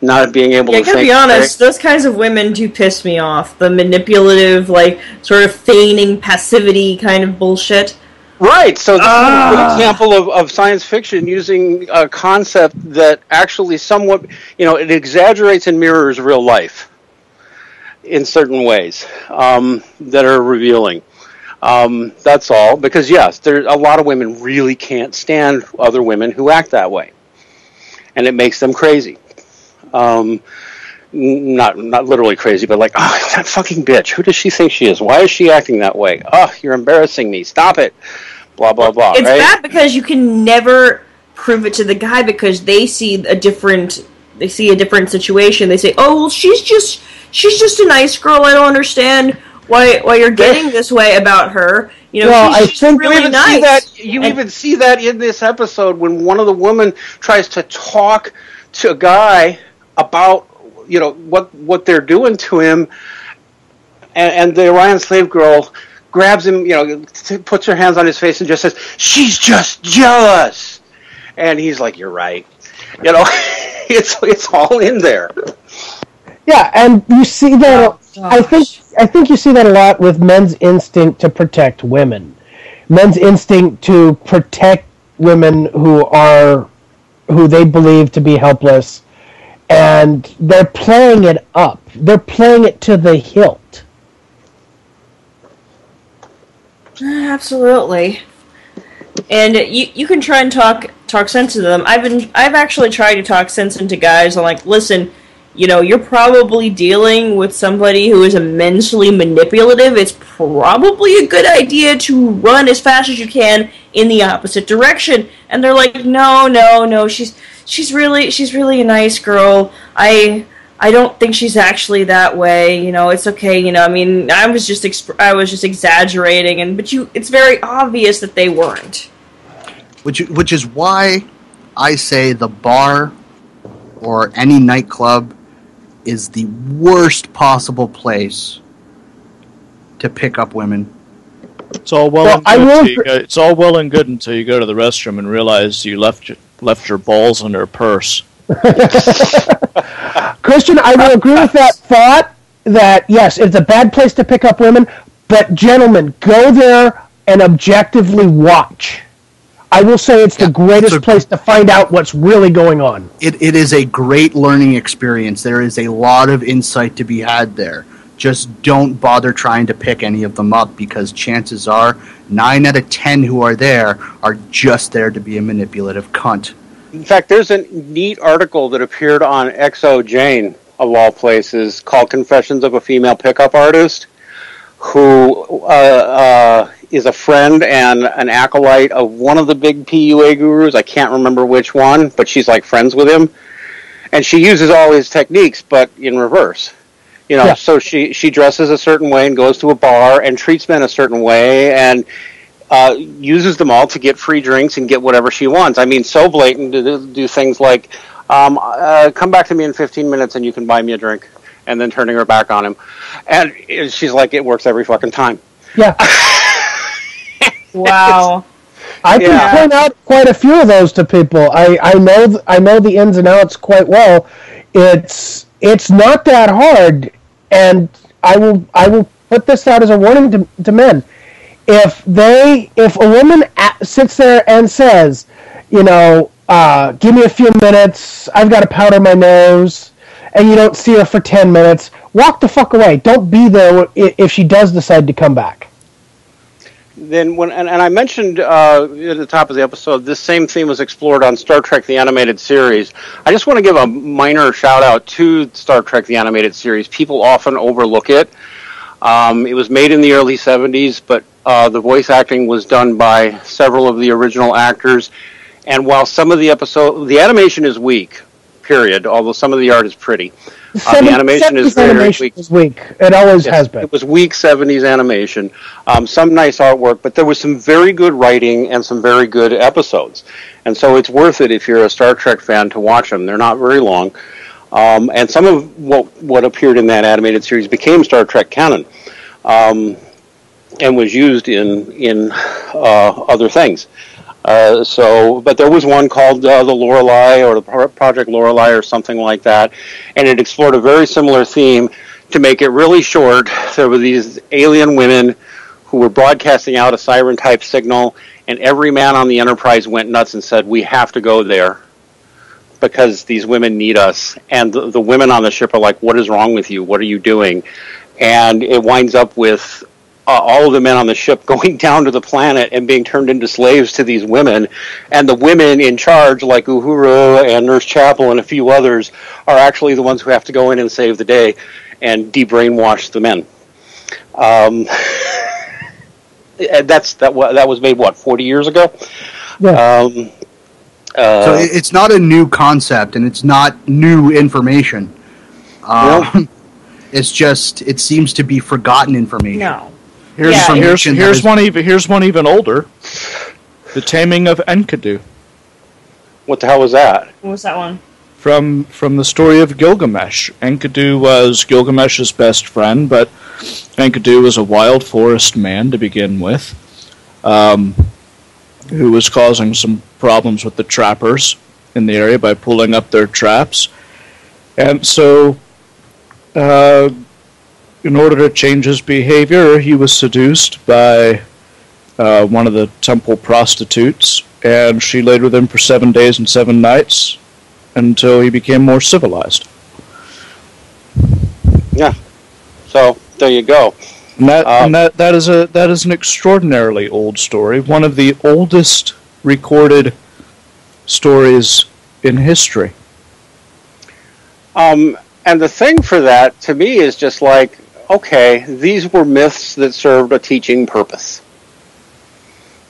not being able to think. I gotta be honest, those kinds of women do piss me off. The manipulative, like, sort of feigning passivity kind of bullshit. Right, so this is a good example of science fiction using a concept that actually somewhat, it exaggerates and mirrors real life in certain ways that are revealing. That's all. Because yes, there a lot of women really can't stand other women who act that way, and it makes them crazy. Not literally crazy, but like, oh, that fucking bitch. Who does she think she is? Why is she acting that way? Oh, you're embarrassing me. Stop it. Blah blah blah. It's right? bad because you can never prove it to the guy because they see a different situation. They say, oh, well, she's just a nice girl. I don't understand why you're getting this way about her. She's really nice. You even see that in this episode when one of the women tries to talk to a guy about what they're doing to him, and the Orion slave girl grabs him, puts her hands on his face and just says, "She's just jealous," and he's like, "You're right." It's all in there. Yeah, and you see that. I think you see that a lot with men's instinct to protect women, men's instinct to protect women who they believe to be helpless, and they're playing it up. They're playing it to the hilt. Absolutely. And you can try and talk sense into them. I've actually tried to talk sense into guys. I'm like, listen, you're probably dealing with somebody who is immensely manipulative. It's probably a good idea to run as fast as you can in the opposite direction. And they're like, no, she's really a nice girl. I don't think she's actually that way. It's okay. I was just exaggerating, but it's very obvious that they weren't. Which is why I say the bar or any nightclub is the worst possible place to pick up women. It's all well and good until you go to the restroom and realize you left your balls in her purse. Christian, I will agree with that thought that, yes, it's a bad place to pick up women, but gentlemen, go there and objectively watch. I will say it's the greatest place to find out what's really going on. It is a great learning experience. There is a lot of insight to be had there. Just don't bother trying to pick any of them up because chances are 9 out of 10 who are there are just there to be a manipulative cunt. In fact, there's a neat article that appeared on XO Jane, of all places, called Confessions of a Female Pickup Artist, who is a friend and an acolyte of one of the big PUA gurus. I can't remember which one, but she's like friends with him. And she uses all his techniques, but in reverse. So she dresses a certain way and goes to a bar and treats men a certain way and uses them all to get free drinks and get whatever she wants. I mean, so blatant to do things like, come back to me in 15 minutes and you can buy me a drink, and then turning her back on him. And she's like, it works every fucking time. Yeah. Wow. I can point out quite a few of those to people. I know the ins and outs quite well. It's not that hard, and I will put this out as a warning to men. If a woman sits there and says, give me a few minutes, I've got to powder my nose, and you don't see her for 10 minutes, walk the fuck away. Don't be there if she does decide to come back. Then and I mentioned at the top of the episode, this same theme was explored on Star Trek the Animated Series. I just want to give a minor shout out to Star Trek the Animated Series. People often overlook it. It was made in the early 70s, but the voice acting was done by several of the original actors. And while some of the animation is weak, period, although some of the art is pretty. The animation is very weak. Is weak. It always has been. It was weak 70s animation. Some nice artwork, but there was some very good writing and some very good episodes. And so it's worth it if you're a Star Trek fan to watch them. They're not very long. And some of what appeared in that animated series became Star Trek canon, and was used in other things. But there was one called the Lorelei, or the Project Lorelei, or something like that, and it explored a very similar theme. To make it really short, there were these alien women who were broadcasting out a siren-type signal, and every man on the Enterprise went nuts and said, "We have to go there because these women need us." And the women on the ship are like, "What is wrong with you? What are you doing?" And it winds up with all of the men on the ship going down to the planet and being turned into slaves to these women. And the women in charge, like Uhura and Nurse Chapel and a few others, are actually the ones who have to go in and save the day and de-brainwash the men. That was made, 40 years ago? Yeah. So it's not a new concept, and it's not new information. It's just, it seems to be forgotten information. No. Here's one even older. The Taming of Enkidu. What the hell was that? What was that one? From the story of Gilgamesh. Enkidu was Gilgamesh's best friend, but Enkidu was a wild forest man to begin with, who was causing some problems with the trappers in the area by pulling up their traps. And so, in order to change his behavior, he was seduced by one of the temple prostitutes, and she laid with him for 7 days and 7 nights until he became more civilized. Yeah. So there you go. And that is an extraordinarily old story, one of the oldest recorded stories in history. And the thing for that, to me, is just like, okay, these were myths that served a teaching purpose.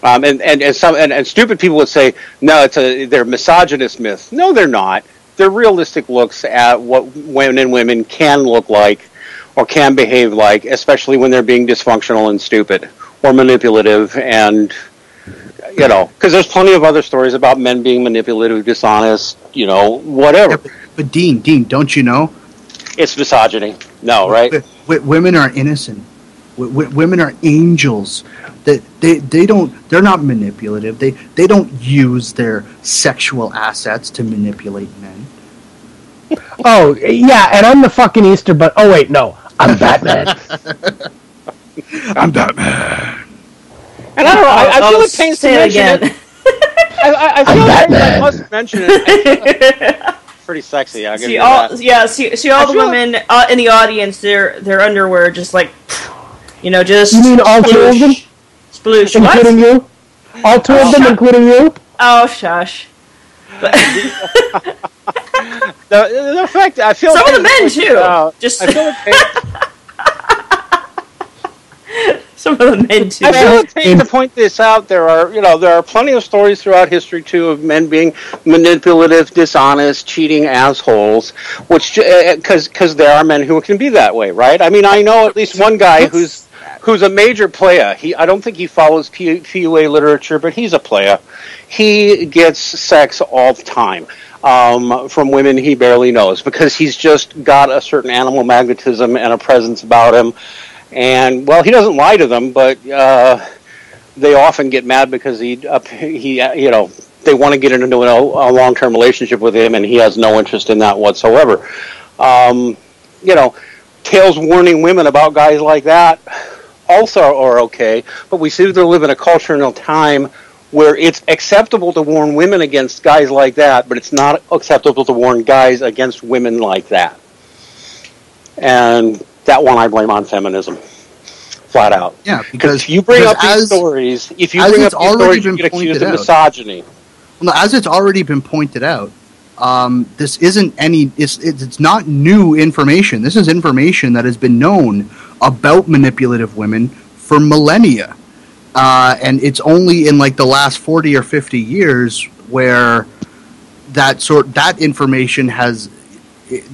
And stupid people would say, no, they're misogynist myths. No, they're not. They're realistic looks at what men and women can look like or can behave like, especially when they're being dysfunctional and stupid or manipulative, and, because there's plenty of other stories about men being manipulative, dishonest, whatever. Yeah, but Dean, don't you know? It's misogyny. No, right? Women are innocent. Women are angels. They're not manipulative. They don't use their sexual assets to manipulate men. Oh, yeah, and I'm the fucking Easter Bunny. Oh, wait, no. I'm Batman. I'm Batman. And I don't know, I feel it pains to mention it. I feel like I must mention it. Pretty sexy, I'll give you that. Yeah, see all the women in the audience, their underwear just like, just... You mean all two of them? Sploosh. Including you? All two of them, including you? Oh, shush. The fact, I feel some of the men too. Just I feel some of the men too. I feel it pains to point this out. There are plenty of stories throughout history too of men being manipulative, dishonest, cheating assholes. Which because there are men who can be that way, right? I mean, I know at least one guy who's a major player. I don't think he follows PUA literature, but he's a player. He gets sex all the time from women he barely knows because he's just got a certain animal magnetism and a presence about him. And, well, he doesn't lie to them, but they often get mad because they want to get into a long-term relationship with him, and he has no interest in that whatsoever. Tales warning women about guys like that also are okay, but we seem to live in a culture and a time where it's acceptable to warn women against guys like that, but it's not acceptable to warn guys against women like that. And that one I blame on feminism, flat out. Yeah, because if you bring up these stories, you get accused of misogyny. Well, as it's already been pointed out, this isn't it's not new information. This is information that has been known about manipulative women for millennia. And it's only in like the last 40 or 50 years where that information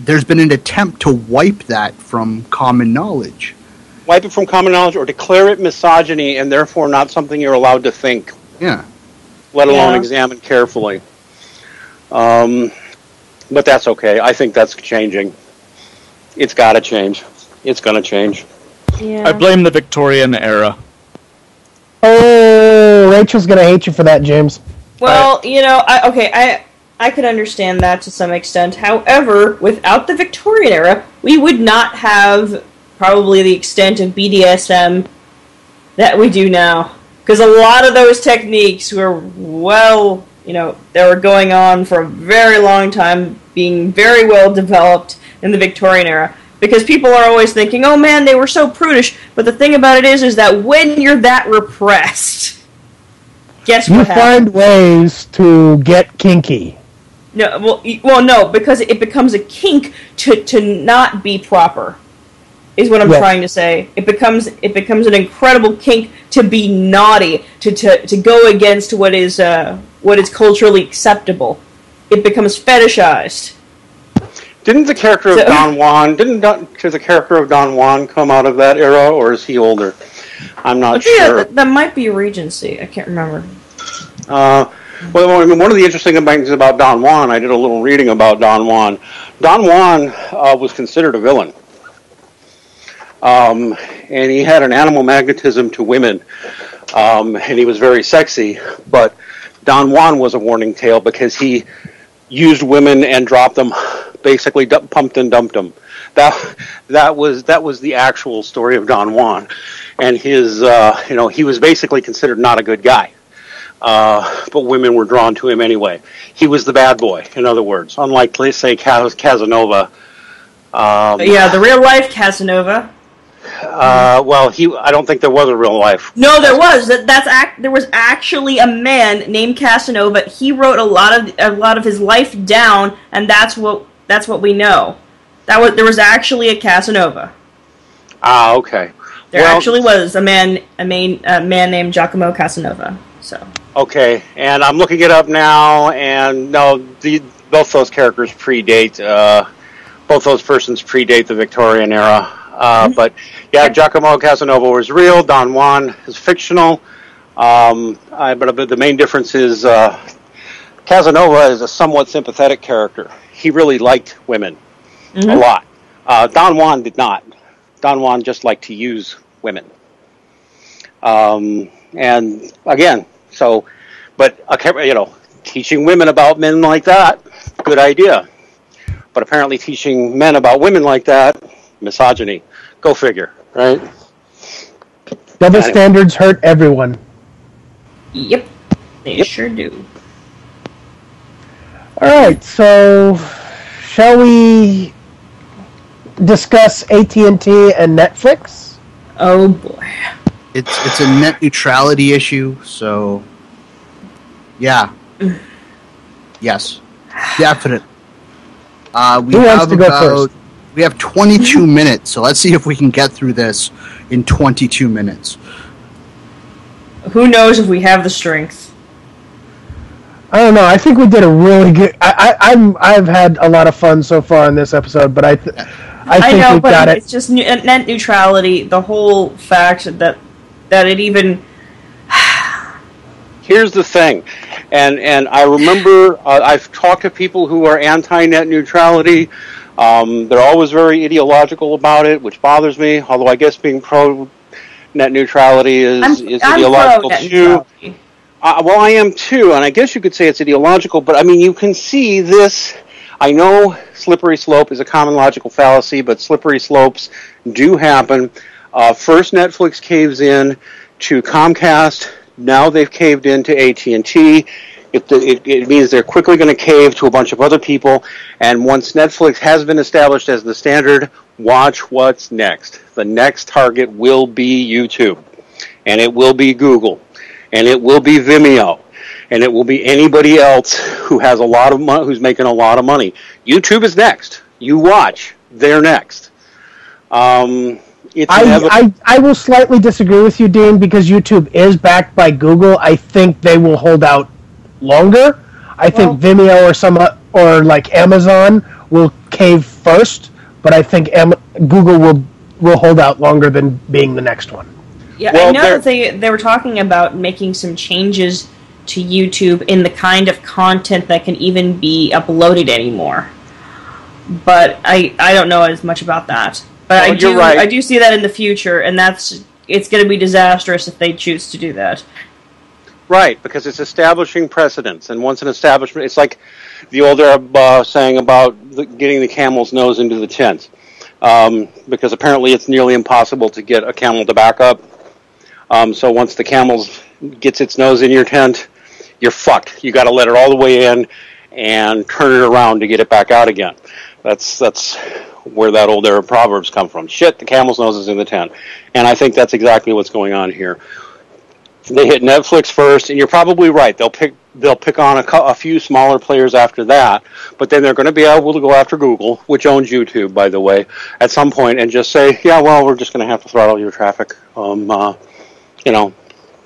there's been an attempt to wipe that from common knowledge. Wipe it from common knowledge or declare it misogyny and therefore not something you're allowed to think. Yeah. Let alone examine carefully. But that's okay. I think that's changing. It's got to change. It's going to change. Yeah. I blame the Victorian era. Oh, Rachel's going to hate you for that, James. Well, I could understand that to some extent. However, without the Victorian era, we would not have probably the extent of BDSM that we do now. Because a lot of those techniques were, they were going on for a very long time, being very well developed in the Victorian era. Because people are always thinking, oh man, they were so prudish. But the thing about it is that when you're that repressed, guess what happens? You find ways to get kinky. No, no, because it becomes a kink to not be proper, is what I'm trying to say. It becomes an incredible kink to be naughty, to go against what is culturally acceptable. It becomes fetishized. Didn't the character of Don Juan come out of that era, or is he older? I'm not sure. That might be Regency. I can't remember. Well, one of the interesting things about Don Juan, I did a little reading about Don Juan. Don Juan was considered a villain. And he had an animal magnetism to women. And he was very sexy. But Don Juan was a warning tale because he used women and dropped them, basically pumped and dumped them. That was the actual story of Don Juan. And his, he was basically considered not a good guy. But women were drawn to him anyway. He was the bad boy, in other words. Unlike, let's say, Casanova. The real life Casanova. I don't think there was a real life. No, there was. There was actually a man named Casanova. He wrote a lot of his life down, and that's what we know. There was actually a Casanova. Ah, okay. There actually was a man named Giacomo Casanova. So. Okay, and I'm looking it up now, and no, both those characters predate. Both those persons predate the Victorian era. But yeah, Giacomo Casanova was real. Don Juan is fictional. But the main difference is Casanova is a somewhat sympathetic character. He really liked women a lot. Don Juan did not. Don Juan just liked to use women. And again, teaching women about men like that, good idea. But apparently teaching men about women like that, misogyny. Go figure, right? Double standards hurt everyone. Yep, they sure do. All right, so shall we discuss AT&T and Netflix? Oh boy. It's a net neutrality issue, so yeah. Yes. Definite. We have 22 minutes, so let's see if we can get through this in 22 minutes. Who knows if we have the strength? I don't know. I think we did a really good. I've had a lot of fun so far in this episode, but I think we got it. It's just net neutrality. The whole fact that it even. Here's the thing, and I remember I've talked to people who are anti-net neutrality. They're always very ideological about it, which bothers me. Although I guess being pro-net neutrality is ideological too. Well, I am too, and I guess you could say it's ideological. But I mean, you can see this. I know slippery slope is a common logical fallacy, but slippery slopes do happen. First, Netflix caves in to Comcast. Now they've caved into AT&T. It means they're quickly going to cave to a bunch of other people. And once Netflix has been established as the standard, Watch what's next. The next target will be YouTube, and it will be Google, and it will be Vimeo, and it will be anybody else who has a lot of who's making a lot of money. YouTube is next. You watch. They're next. I will slightly disagree with you, Dean, because YouTube is backed by Google. I think they will hold out longer. I think Vimeo or like Amazon will cave first, but I think Google will hold out longer than being the next one. Yeah, I know that they were talking about making some changes to YouTube in the kind of content that can even be uploaded anymore. But I don't know as much about that. But I do see that in the future, and it's going to be disastrous if they choose to do that. Right, because it's establishing precedents, and once an establishment, it's like the old Arab saying about getting the camel's nose into the tent, because apparently it's nearly impossible to get a camel to back up. So once the camel gets its nose in your tent, you're fucked. You got to let it all the way in and turn it around to get it back out again. That's where that old Arab proverbs come from. Shit, the camel's nose is in the tent, and I think that's exactly what's going on here. They hit Netflix first, and you're probably right. They'll pick on a few smaller players after that, but then they're going to be able to go after Google, which owns YouTube, by the way, at some point, and just say, yeah, well, we're just going to have to throttle your traffic.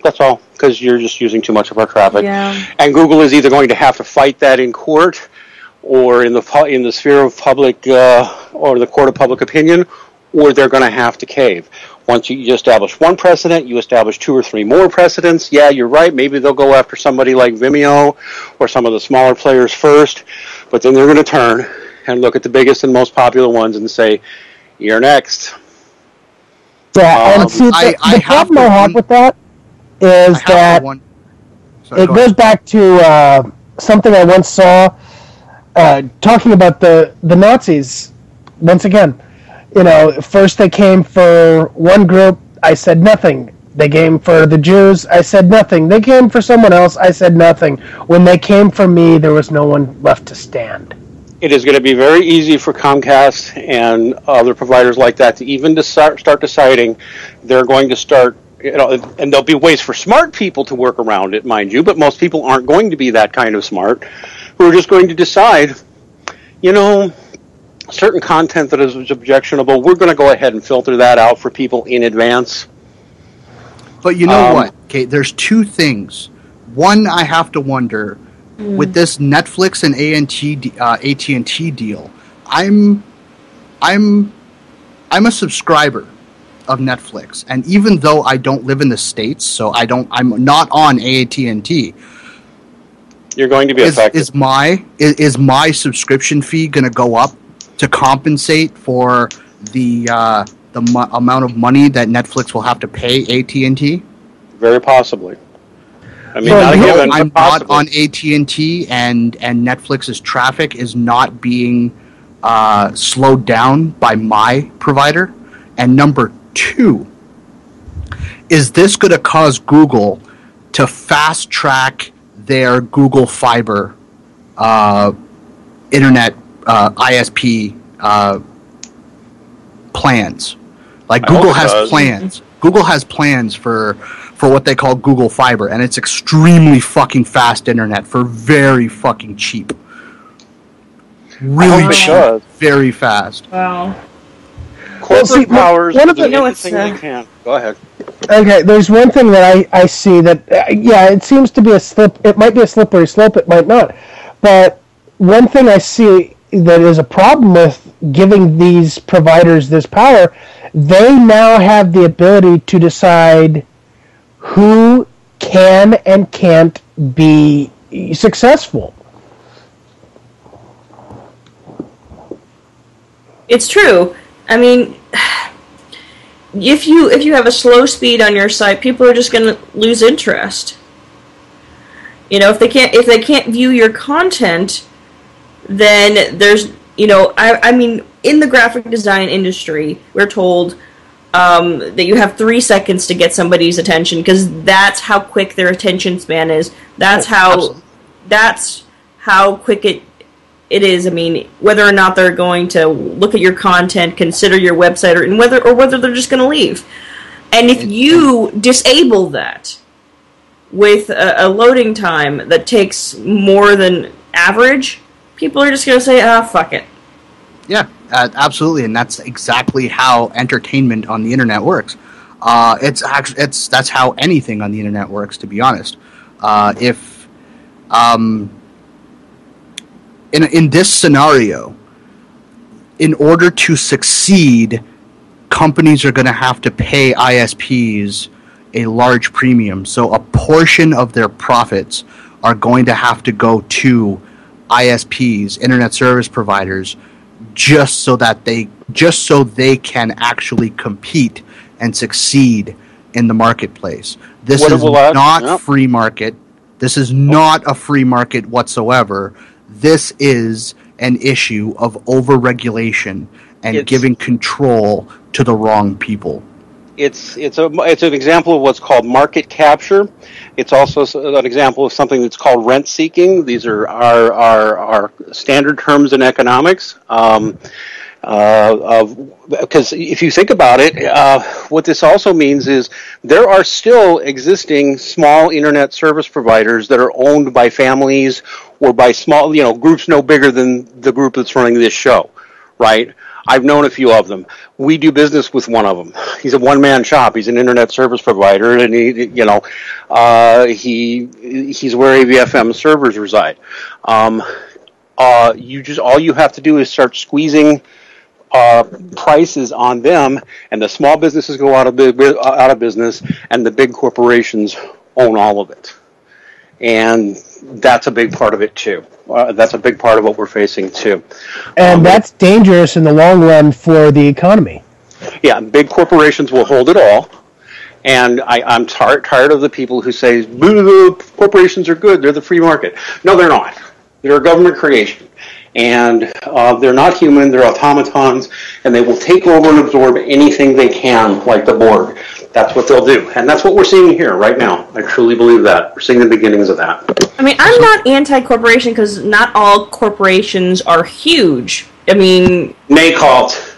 That's all, because you're just using too much of our traffic. Yeah. And Google is either going to have to fight that in court, or in the sphere of public, or the court of public opinion, or they're going to have to cave. Once you establish one precedent, you establish 2 or 3 more precedents. Yeah, you're right. Maybe they'll go after somebody like Vimeo or some of the smaller players first, but then they're going to turn and look at the biggest and most popular ones and say, "You're next." Yeah, and see, the problem I have with that is that it goes back to something I once saw talking about the Nazis. Once again, first they came for one group, I said nothing. They came for the Jews, I said nothing. They came for someone else, I said nothing. When they came for me, there was no one left to stand. It is going to be very easy for Comcast and other providers like that to even start deciding they're going to start, and there'll be ways for smart people to work around it, mind you, but most people aren't going to be that kind of smart, who are just going to decide, certain content that is objectionable, we're going to go ahead and filter that out for people in advance. But you know what? Okay, there's 2 things. One, I have to wonder, with this Netflix and AT&T deal, I'm a subscriber of Netflix, and even though I don't live in the States, so I'm not on AT&T. You're going to be affected. Is my subscription fee going to go up to compensate for the amount of money that Netflix will have to pay AT&T? Very possibly. I mean, I'm not on AT&T, and Netflix's traffic is not being slowed down by my provider. And number 2, is this going to cause Google to fast track their Google Fiber internet ISP plans? Like Google has plans. Google has plans for what they call Google Fiber, and it's extremely fucking fast internet for very fucking cheap. Really cheap, very fast. Wow. Corporate powers do anything they can. Go ahead. Okay, there's one thing that I see that, it seems to be a slip. It might be a slippery slope, it might not. But one thing I see that is a problem with giving these providers this power, they now have the ability to decide who can and can't be successful. It's true. I mean, if you have a slow speed on your site, people are just going to lose interest. If they can't view your content, then there's I mean, in the graphic design industry, we're told that you have 3 seconds to get somebody's attention, because that's how quick their attention span is. That's how quick it is. I mean, whether or not they're going to look at your content, consider your website, or whether they're just going to leave. And if you disable that with a loading time that takes more than average, people are just going to say, fuck it. Yeah, absolutely, and that's exactly how entertainment on the internet works. That's how anything on the internet works, to be honest. In this scenario, in order to succeed, companies are going to have to pay ISPs a large premium. So a portion of their profits are going to have to go to ISPs, internet service providers, just so they can actually compete and succeed in the marketplace. This is not free market. This is not a free market whatsoever. This is an issue of overregulation and giving control to the wrong people. It's an example of what's called market capture. It's also an example of something that's called rent seeking. These are our standard terms in economics. Because if you think about it, what this also means is there are still existing small internet service providers that are owned by families or by small, groups no bigger than the group that's running this show, right? I've known a few of them. We do business with one of them. He's a one-man shop. He's an internet service provider, and he's where AVFM servers reside. All you have to do is start squeezing prices on them, and the small businesses go out of business, and the big corporations own all of it. And that's a big part of it too. That's a big part of what we're facing too. And that's dangerous in the long run for the economy. Yeah, big corporations will hold it all. And I'm tired of the people who say, corporations are good, they're the free market. No, they're not. They're a government creation. And they're not human, they're automatons, and they will take over and absorb anything they can, like the Borg. That's what they'll do. And that's what we're seeing here right now. I truly believe that. We're seeing the beginnings of that. I mean, I'm not anti-corporation because not all corporations are huge. I mean... Nay-cult.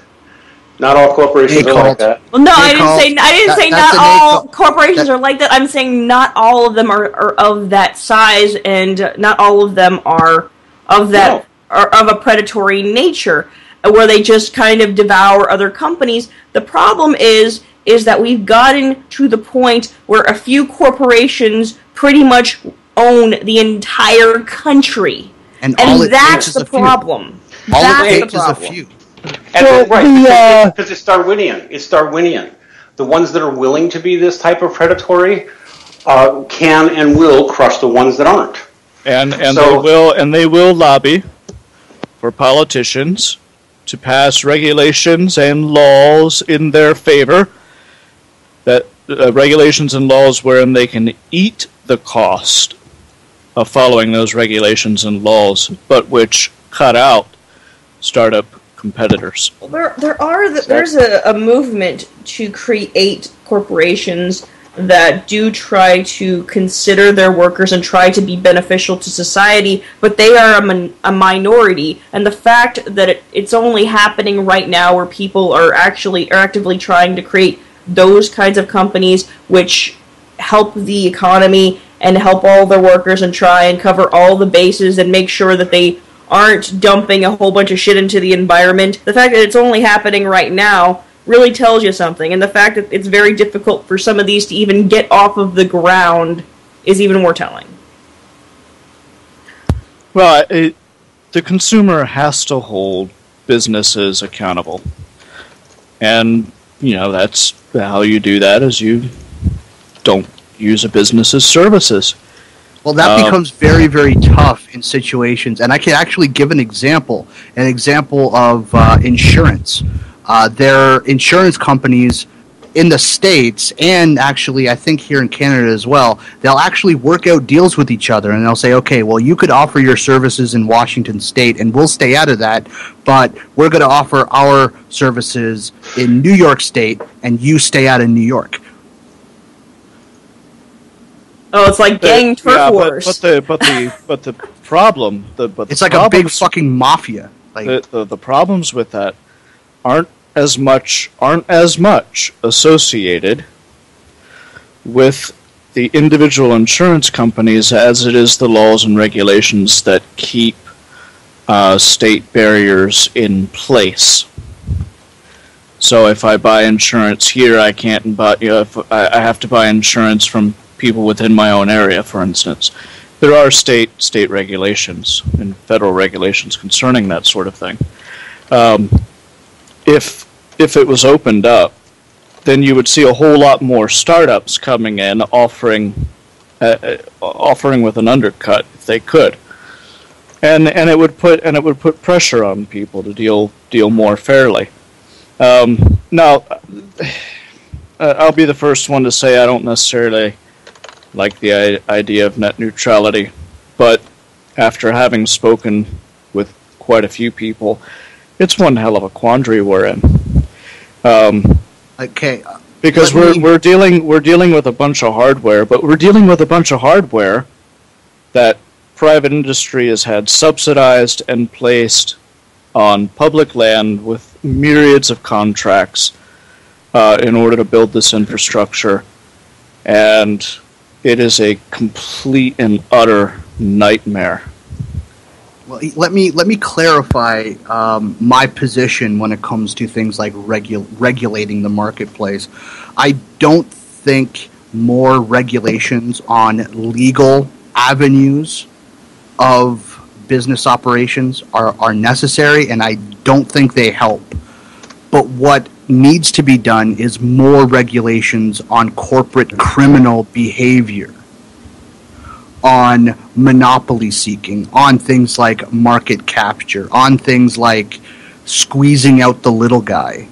Not all corporations are like that. Well, no, I didn't say not all corporations are like that. I'm saying not all of them are of that size, and not all of them are of that... Are of a predatory nature, where they just kind of devour other companies. The problem is that we've gotten to the point where a few corporations pretty much own the entire country, and that's the problem. All it takes is a few. Because it's Darwinian. It's Darwinian. The ones that are willing to be this type of predatory can and will crush the ones that aren't. And they will lobby for politicians to pass regulations and laws in their favor, that regulations and laws wherein they can eat the cost of following those regulations and laws, but which cut out startup competitors. Well, there's a movement to create corporations that do try to consider their workers and try to be beneficial to society, but they are a minority. And the fact that it's only happening right now, where people are actively trying to create those kinds of companies which help the economy and help all their workers and try and cover all the bases and make sure that they aren't dumping a whole bunch of shit into the environment. The fact that it's only happening right now really tells you something, and the fact that it's very difficult for some of these to even get off of the ground is even more telling. Well, the consumer has to hold businesses accountable, and that's how you do that, is you don't use a business's services. Well, that becomes very, very tough in situations, and I can actually give an example of insurance. There are insurance companies in the States, and actually I think here in Canada as well, they'll actually work out deals with each other, and they'll say, okay, well, you could offer your services in Washington State, and we'll stay out of that, but we're going to offer our services in New York State, and you stay out of New York. Oh, it's like gang turf wars. But the problem, it's like a big fucking mafia. Like the problems with that aren't as much associated with the individual insurance companies as it is the laws and regulations that keep state barriers in place. So if I buy insurance here, I can't buy. If I have to buy insurance from people within my own area, for instance. There are state regulations and federal regulations concerning that sort of thing. If it was opened up, then you would see a whole lot more startups coming in offering with an undercut if they could, and it would put pressure on people to deal more fairly. Now, I'll be the first one to say I don't necessarily like the idea of net neutrality, but after having spoken with quite a few people, it's one hell of a quandary we're in. Okay, because we're dealing with a bunch of hardware, but we're dealing with a bunch of hardware that private industry has had subsidized and placed on public land with myriads of contracts in order to build this infrastructure, and it is a complete and utter nightmare. Well, let me clarify my position when it comes to things like regulating the marketplace. I don't think more regulations on legal avenues of business operations are necessary, and I don't think they help. But what needs to be done is more regulations on corporate criminal behavior, on monopoly seeking, on things like market capture, on things like squeezing out the little guy,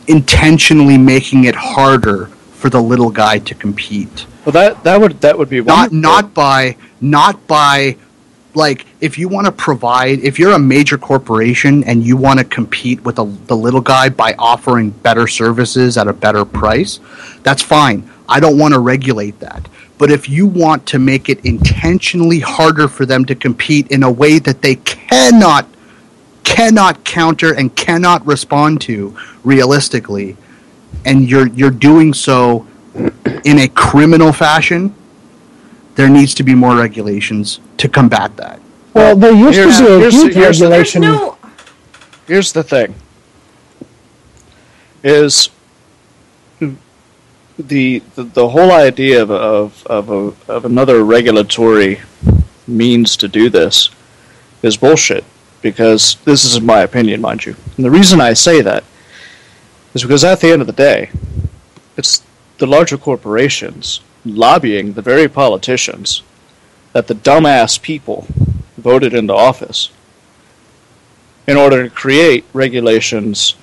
intentionally making it harder for the little guy to compete. Well, that would be wonderful. Not by like, if you want to provide, if you're a major corporation and you want to compete with the little guy by offering better services at a better price, that's fine. I don't want to regulate that. But if you want to make it intentionally harder for them to compete in a way that they cannot counter and cannot respond to realistically, and you're doing so in a criminal fashion, there needs to be more regulations to combat that. Well, there used to be a huge regulation. Here's the thing. Is the whole idea of another regulatory means to do this is bullshit, because this is my opinion, mind you. And the reason I say that is because at the end of the day, it's the larger corporations lobbying the very politicians that the dumbass people voted into office in order to create regulations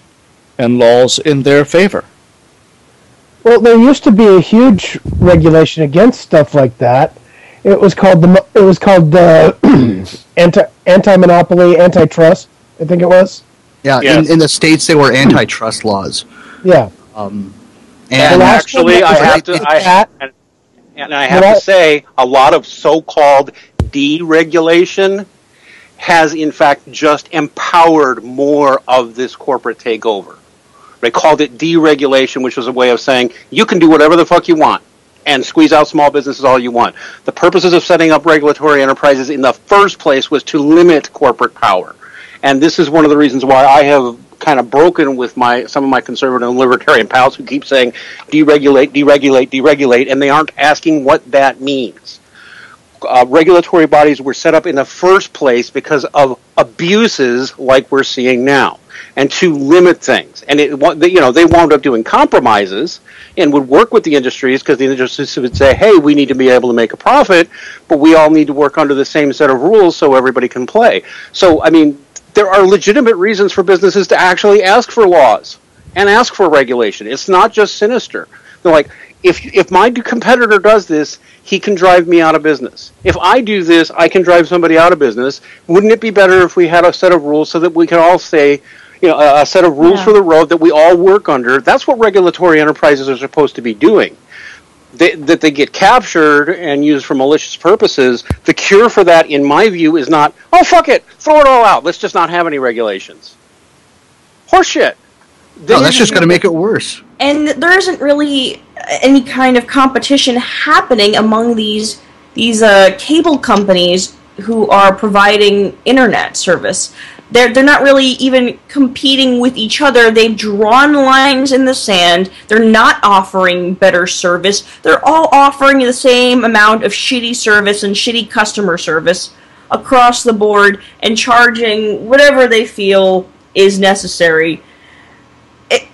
and laws in their favor. Well, there used to be a huge regulation against stuff like that. It was called anti-monopoly, antitrust, I think it was. Yeah, yes. In the States they were antitrust laws. Yeah. And actually, I have to say, a lot of so-called deregulation has, in fact, just empowered more of this corporate takeover. They called it deregulation, which was a way of saying, you can do whatever the fuck you want and squeeze out small businesses all you want. The purposes of setting up regulatory enterprises in the first place was to limit corporate power. And this is one of the reasons why I have kind of broken with some of my conservative and libertarian pals who keep saying deregulate, deregulate, deregulate, and they aren't asking what that means. Regulatory bodies were set up in the first place because of abuses like we're seeing now, and to limit things. And they wound up doing compromises and would work with the industries, because the industries would say, hey, we need to be able to make a profit, but we all need to work under the same set of rules so everybody can play. So, I mean, there are legitimate reasons for businesses to actually ask for laws and ask for regulation. It's not just sinister. They're like, if my competitor does this, he can drive me out of business. If I do this, I can drive somebody out of business. Wouldn't it be better if we had a set of rules so that we can all say, a set of rules for the road that we all work under? That's what regulatory enterprises are supposed to be doing. that they get captured and used for malicious purposes, the cure for that, in my view, is not, oh, fuck it, throw it all out, let's just not have any regulations. Horseshit. No, that's just going to make it worse. And there isn't really any kind of competition happening among these cable companies who are providing internet service. They're not really even competing with each other. They've drawn lines in the sand. They're not offering better service. They're all offering the same amount of shitty service and shitty customer service across the board and charging whatever they feel is necessary.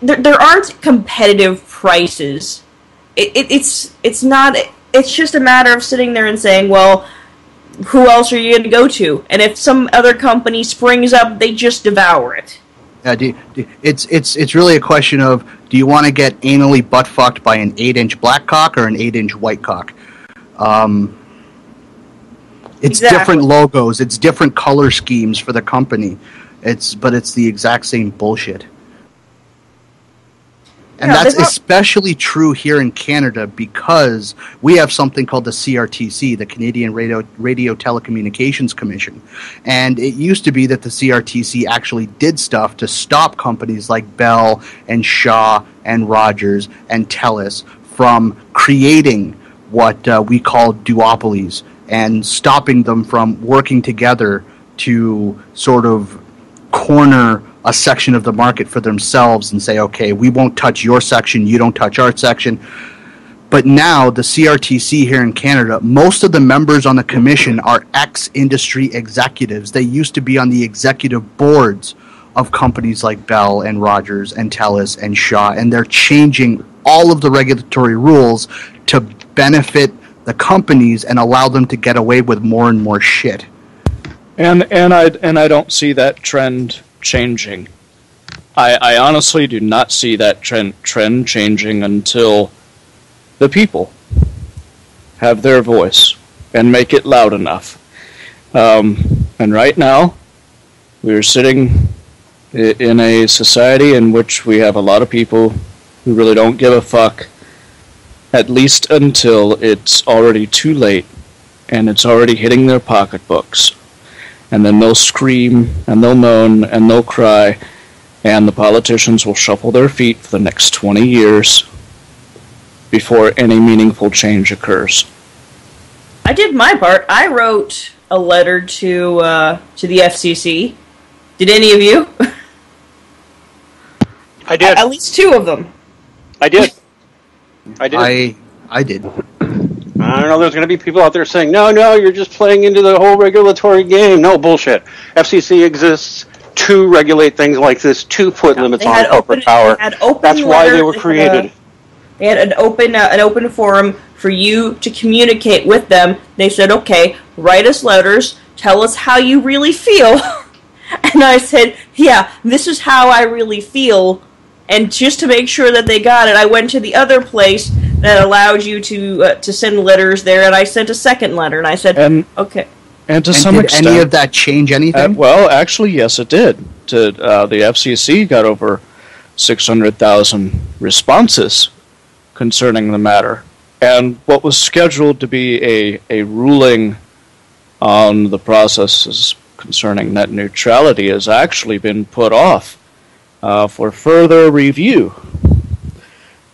There aren't competitive prices. It's not. It's just a matter of sitting there and saying, well, who else are you going to go to? And if some other company springs up, they just devour it. Yeah, it's really a question of, do you want to get anally butt fucked by an 8-inch black cock or an 8-inch white cock? It's different logos, it's different color schemes for the company. But it's the exact same bullshit. And that's especially true here in Canada because we have something called the CRTC, the Canadian Radio Telecommunications Commission. And it used to be that the CRTC actually did stuff to stop companies like Bell and Shaw and Rogers and TELUS from creating what we call duopolies and stopping them from working together to sort of corner a section of the market for themselves and say, okay, we won't touch your section, you don't touch our section. But now the CRTC here in Canada, most of the members on the commission are ex-industry executives. They used to be on the executive boards of companies like Bell and Rogers and TELUS and Shaw, and they're changing all of the regulatory rules to benefit the companies and allow them to get away with more and more shit. And I don't see that trend changing. I honestly do not see that trend changing until the people have their voice and make it loud enough. And right now, we're sitting in a society in which we have a lot of people who really don't give a fuck, at least until it's already too late and it's already hitting their pocketbooks. And then they'll scream, and they'll moan, and they'll cry, and the politicians will shuffle their feet for the next 20 years before any meaningful change occurs. I did my part. I wrote a letter to the FCC. Did any of you? I did. At least two of them. I did. I did. I don't know, there's going to be people out there saying, no, you're just playing into the whole regulatory game. No, bullshit. FCC exists to regulate things like this, to put limits on corporate power. That's why they were created. They had an open forum for you to communicate with them. They said, okay, write us letters, tell us how you really feel. And I said, yeah, this is how I really feel. And just to make sure that they got it, I went to the other place that allowed you to send letters there, and I sent a second letter, and I said, okay. And to some extent, did any of that change anything? Well, actually, yes, it did. The FCC got over 600,000 responses concerning the matter, and what was scheduled to be a ruling on the processes concerning net neutrality has actually been put off for further review,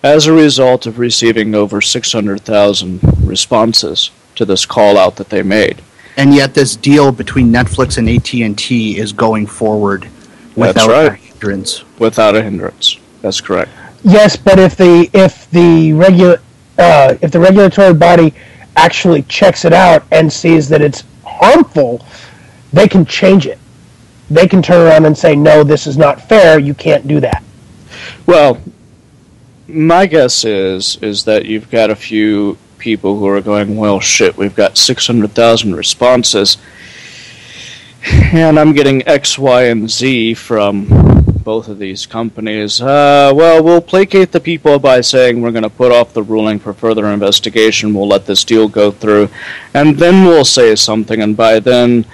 as a result of receiving over 600,000 responses to this call-out that they made. And yet this deal between Netflix and AT&T is going forward without a hindrance. Without a hindrance. That's correct. Yes, but if the regulatory body actually checks it out and sees that it's harmful, they can change it. They can turn around and say, no, this is not fair, you can't do that. Well, my guess is that you've got a few people who are going, well, shit, we've got 600,000 responses, and I'm getting X, Y, and Z from both of these companies. Well, we'll placate the people by saying we're going to put off the ruling for further investigation, we'll let this deal go through, and then we'll say something, and by then,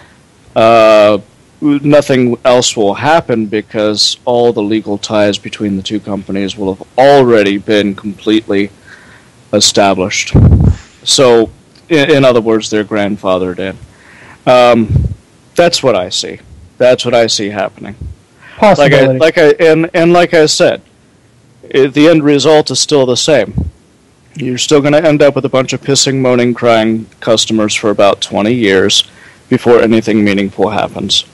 nothing else will happen because all the legal ties between the two companies will have already been completely established. So, in other words, they're grandfathered in. That's what I see. That's what I see happening. Possibility. Like I said, the end result is still the same. You're still going to end up with a bunch of pissing, moaning, crying customers for about 20 years before anything meaningful happens.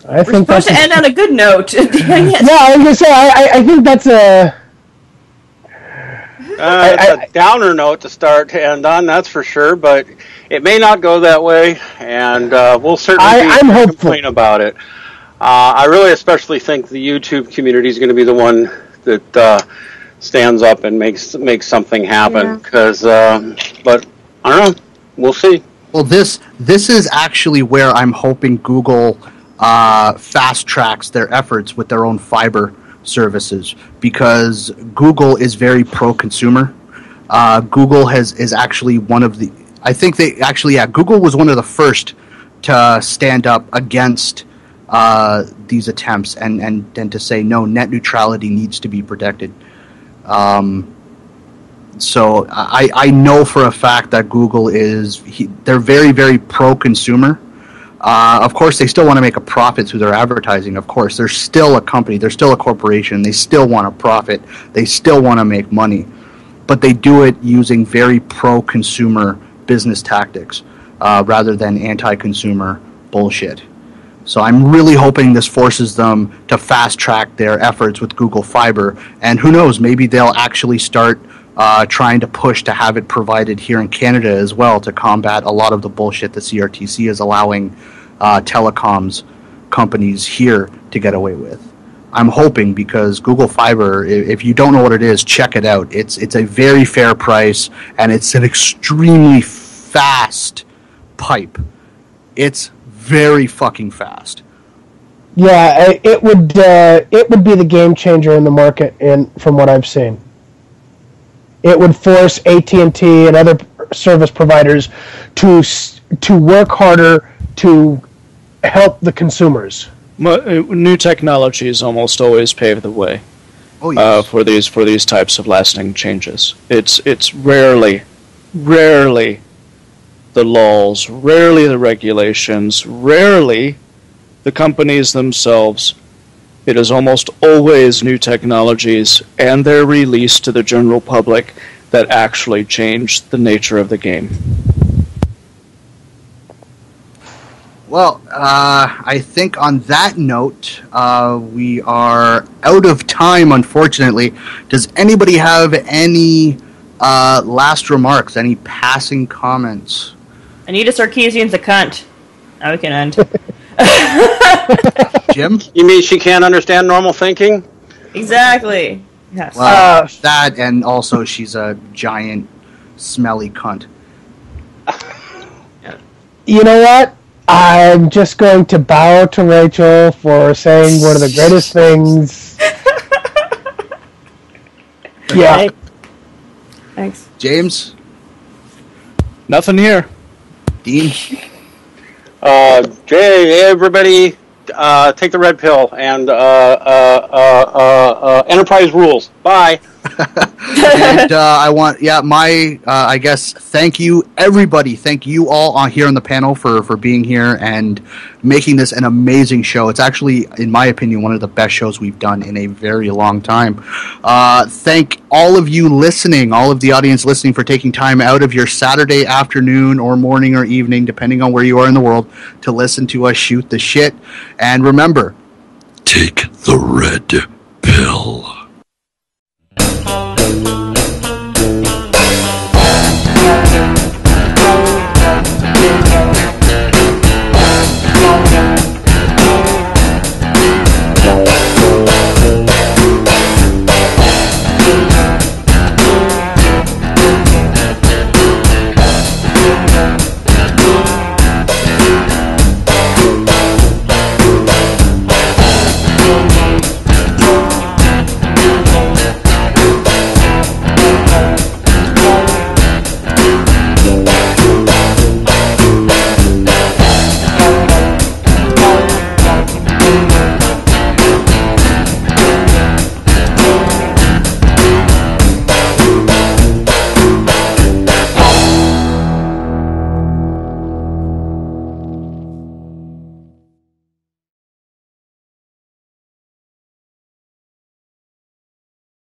We're supposed to end on a good note. Yeah, I was going to say, I think that's a downer note to start to end on, that's for sure, but it may not go that way, and we'll certainly complain about it. I really especially think the YouTube community is going to be the one that stands up and makes something happen, but I don't know, we'll see. Well, this is actually where I'm hoping Google fast tracks their efforts with their own fiber services, because Google is very pro-consumer. Google is actually one of the, I think they actually, Google was one of the first to stand up against these attempts and to say, no, net neutrality needs to be protected. So I know for a fact that Google they're very, very pro-consumer. Of course, they still want to make a profit through their advertising. Of course, they're still a company. They're still a corporation. They still want a profit. They still want to make money. But they do it using very pro-consumer business tactics rather than anti-consumer bullshit. So I'm really hoping this forces them to fast-track their efforts with Google Fiber. And who knows, maybe they'll actually start trying to push to have it provided here in Canada as well, to combat a lot of the bullshit the CRTC is allowing telecoms companies here to get away with. I'm hoping, because Google Fiber, if you don't know what it is, check it out. It's a very fair price, and it's an extremely fast pipe. It's very fucking fast. Yeah, it would be the game changer in the market, from what I've seen. It would force AT&T and other service providers to work harder to help the consumers. New technologies almost always pave the way for these types of lasting changes. It's rarely the laws, rarely the regulations, rarely the companies themselves. It is almost always new technologies and their release to the general public that actually change the nature of the game. Well, I think on that note, we are out of time, unfortunately. Does anybody have any last remarks, any passing comments? Anita Sarkeesian's a cunt. Now we can end. Jim? You mean she can't understand normal thinking? Exactly. Yes. Well, that, and also she's a giant, smelly cunt. You know what? I'm just going to bow to Rachel for saying one of the greatest things. Yeah. Thanks. James? Nothing here. Dean? Jay, everybody, take the red pill and enterprise rules. Bye. And I guess thank you, everybody. Thank you all here on the panel for being here and making this an amazing show. It's actually, in my opinion, one of the best shows we've done in a very long time. Thank all of you listening, all of the audience listening, for taking time out of your Saturday afternoon or morning or evening, depending on where you are in the world, to listen to us shoot the shit. And remember, take the red pill.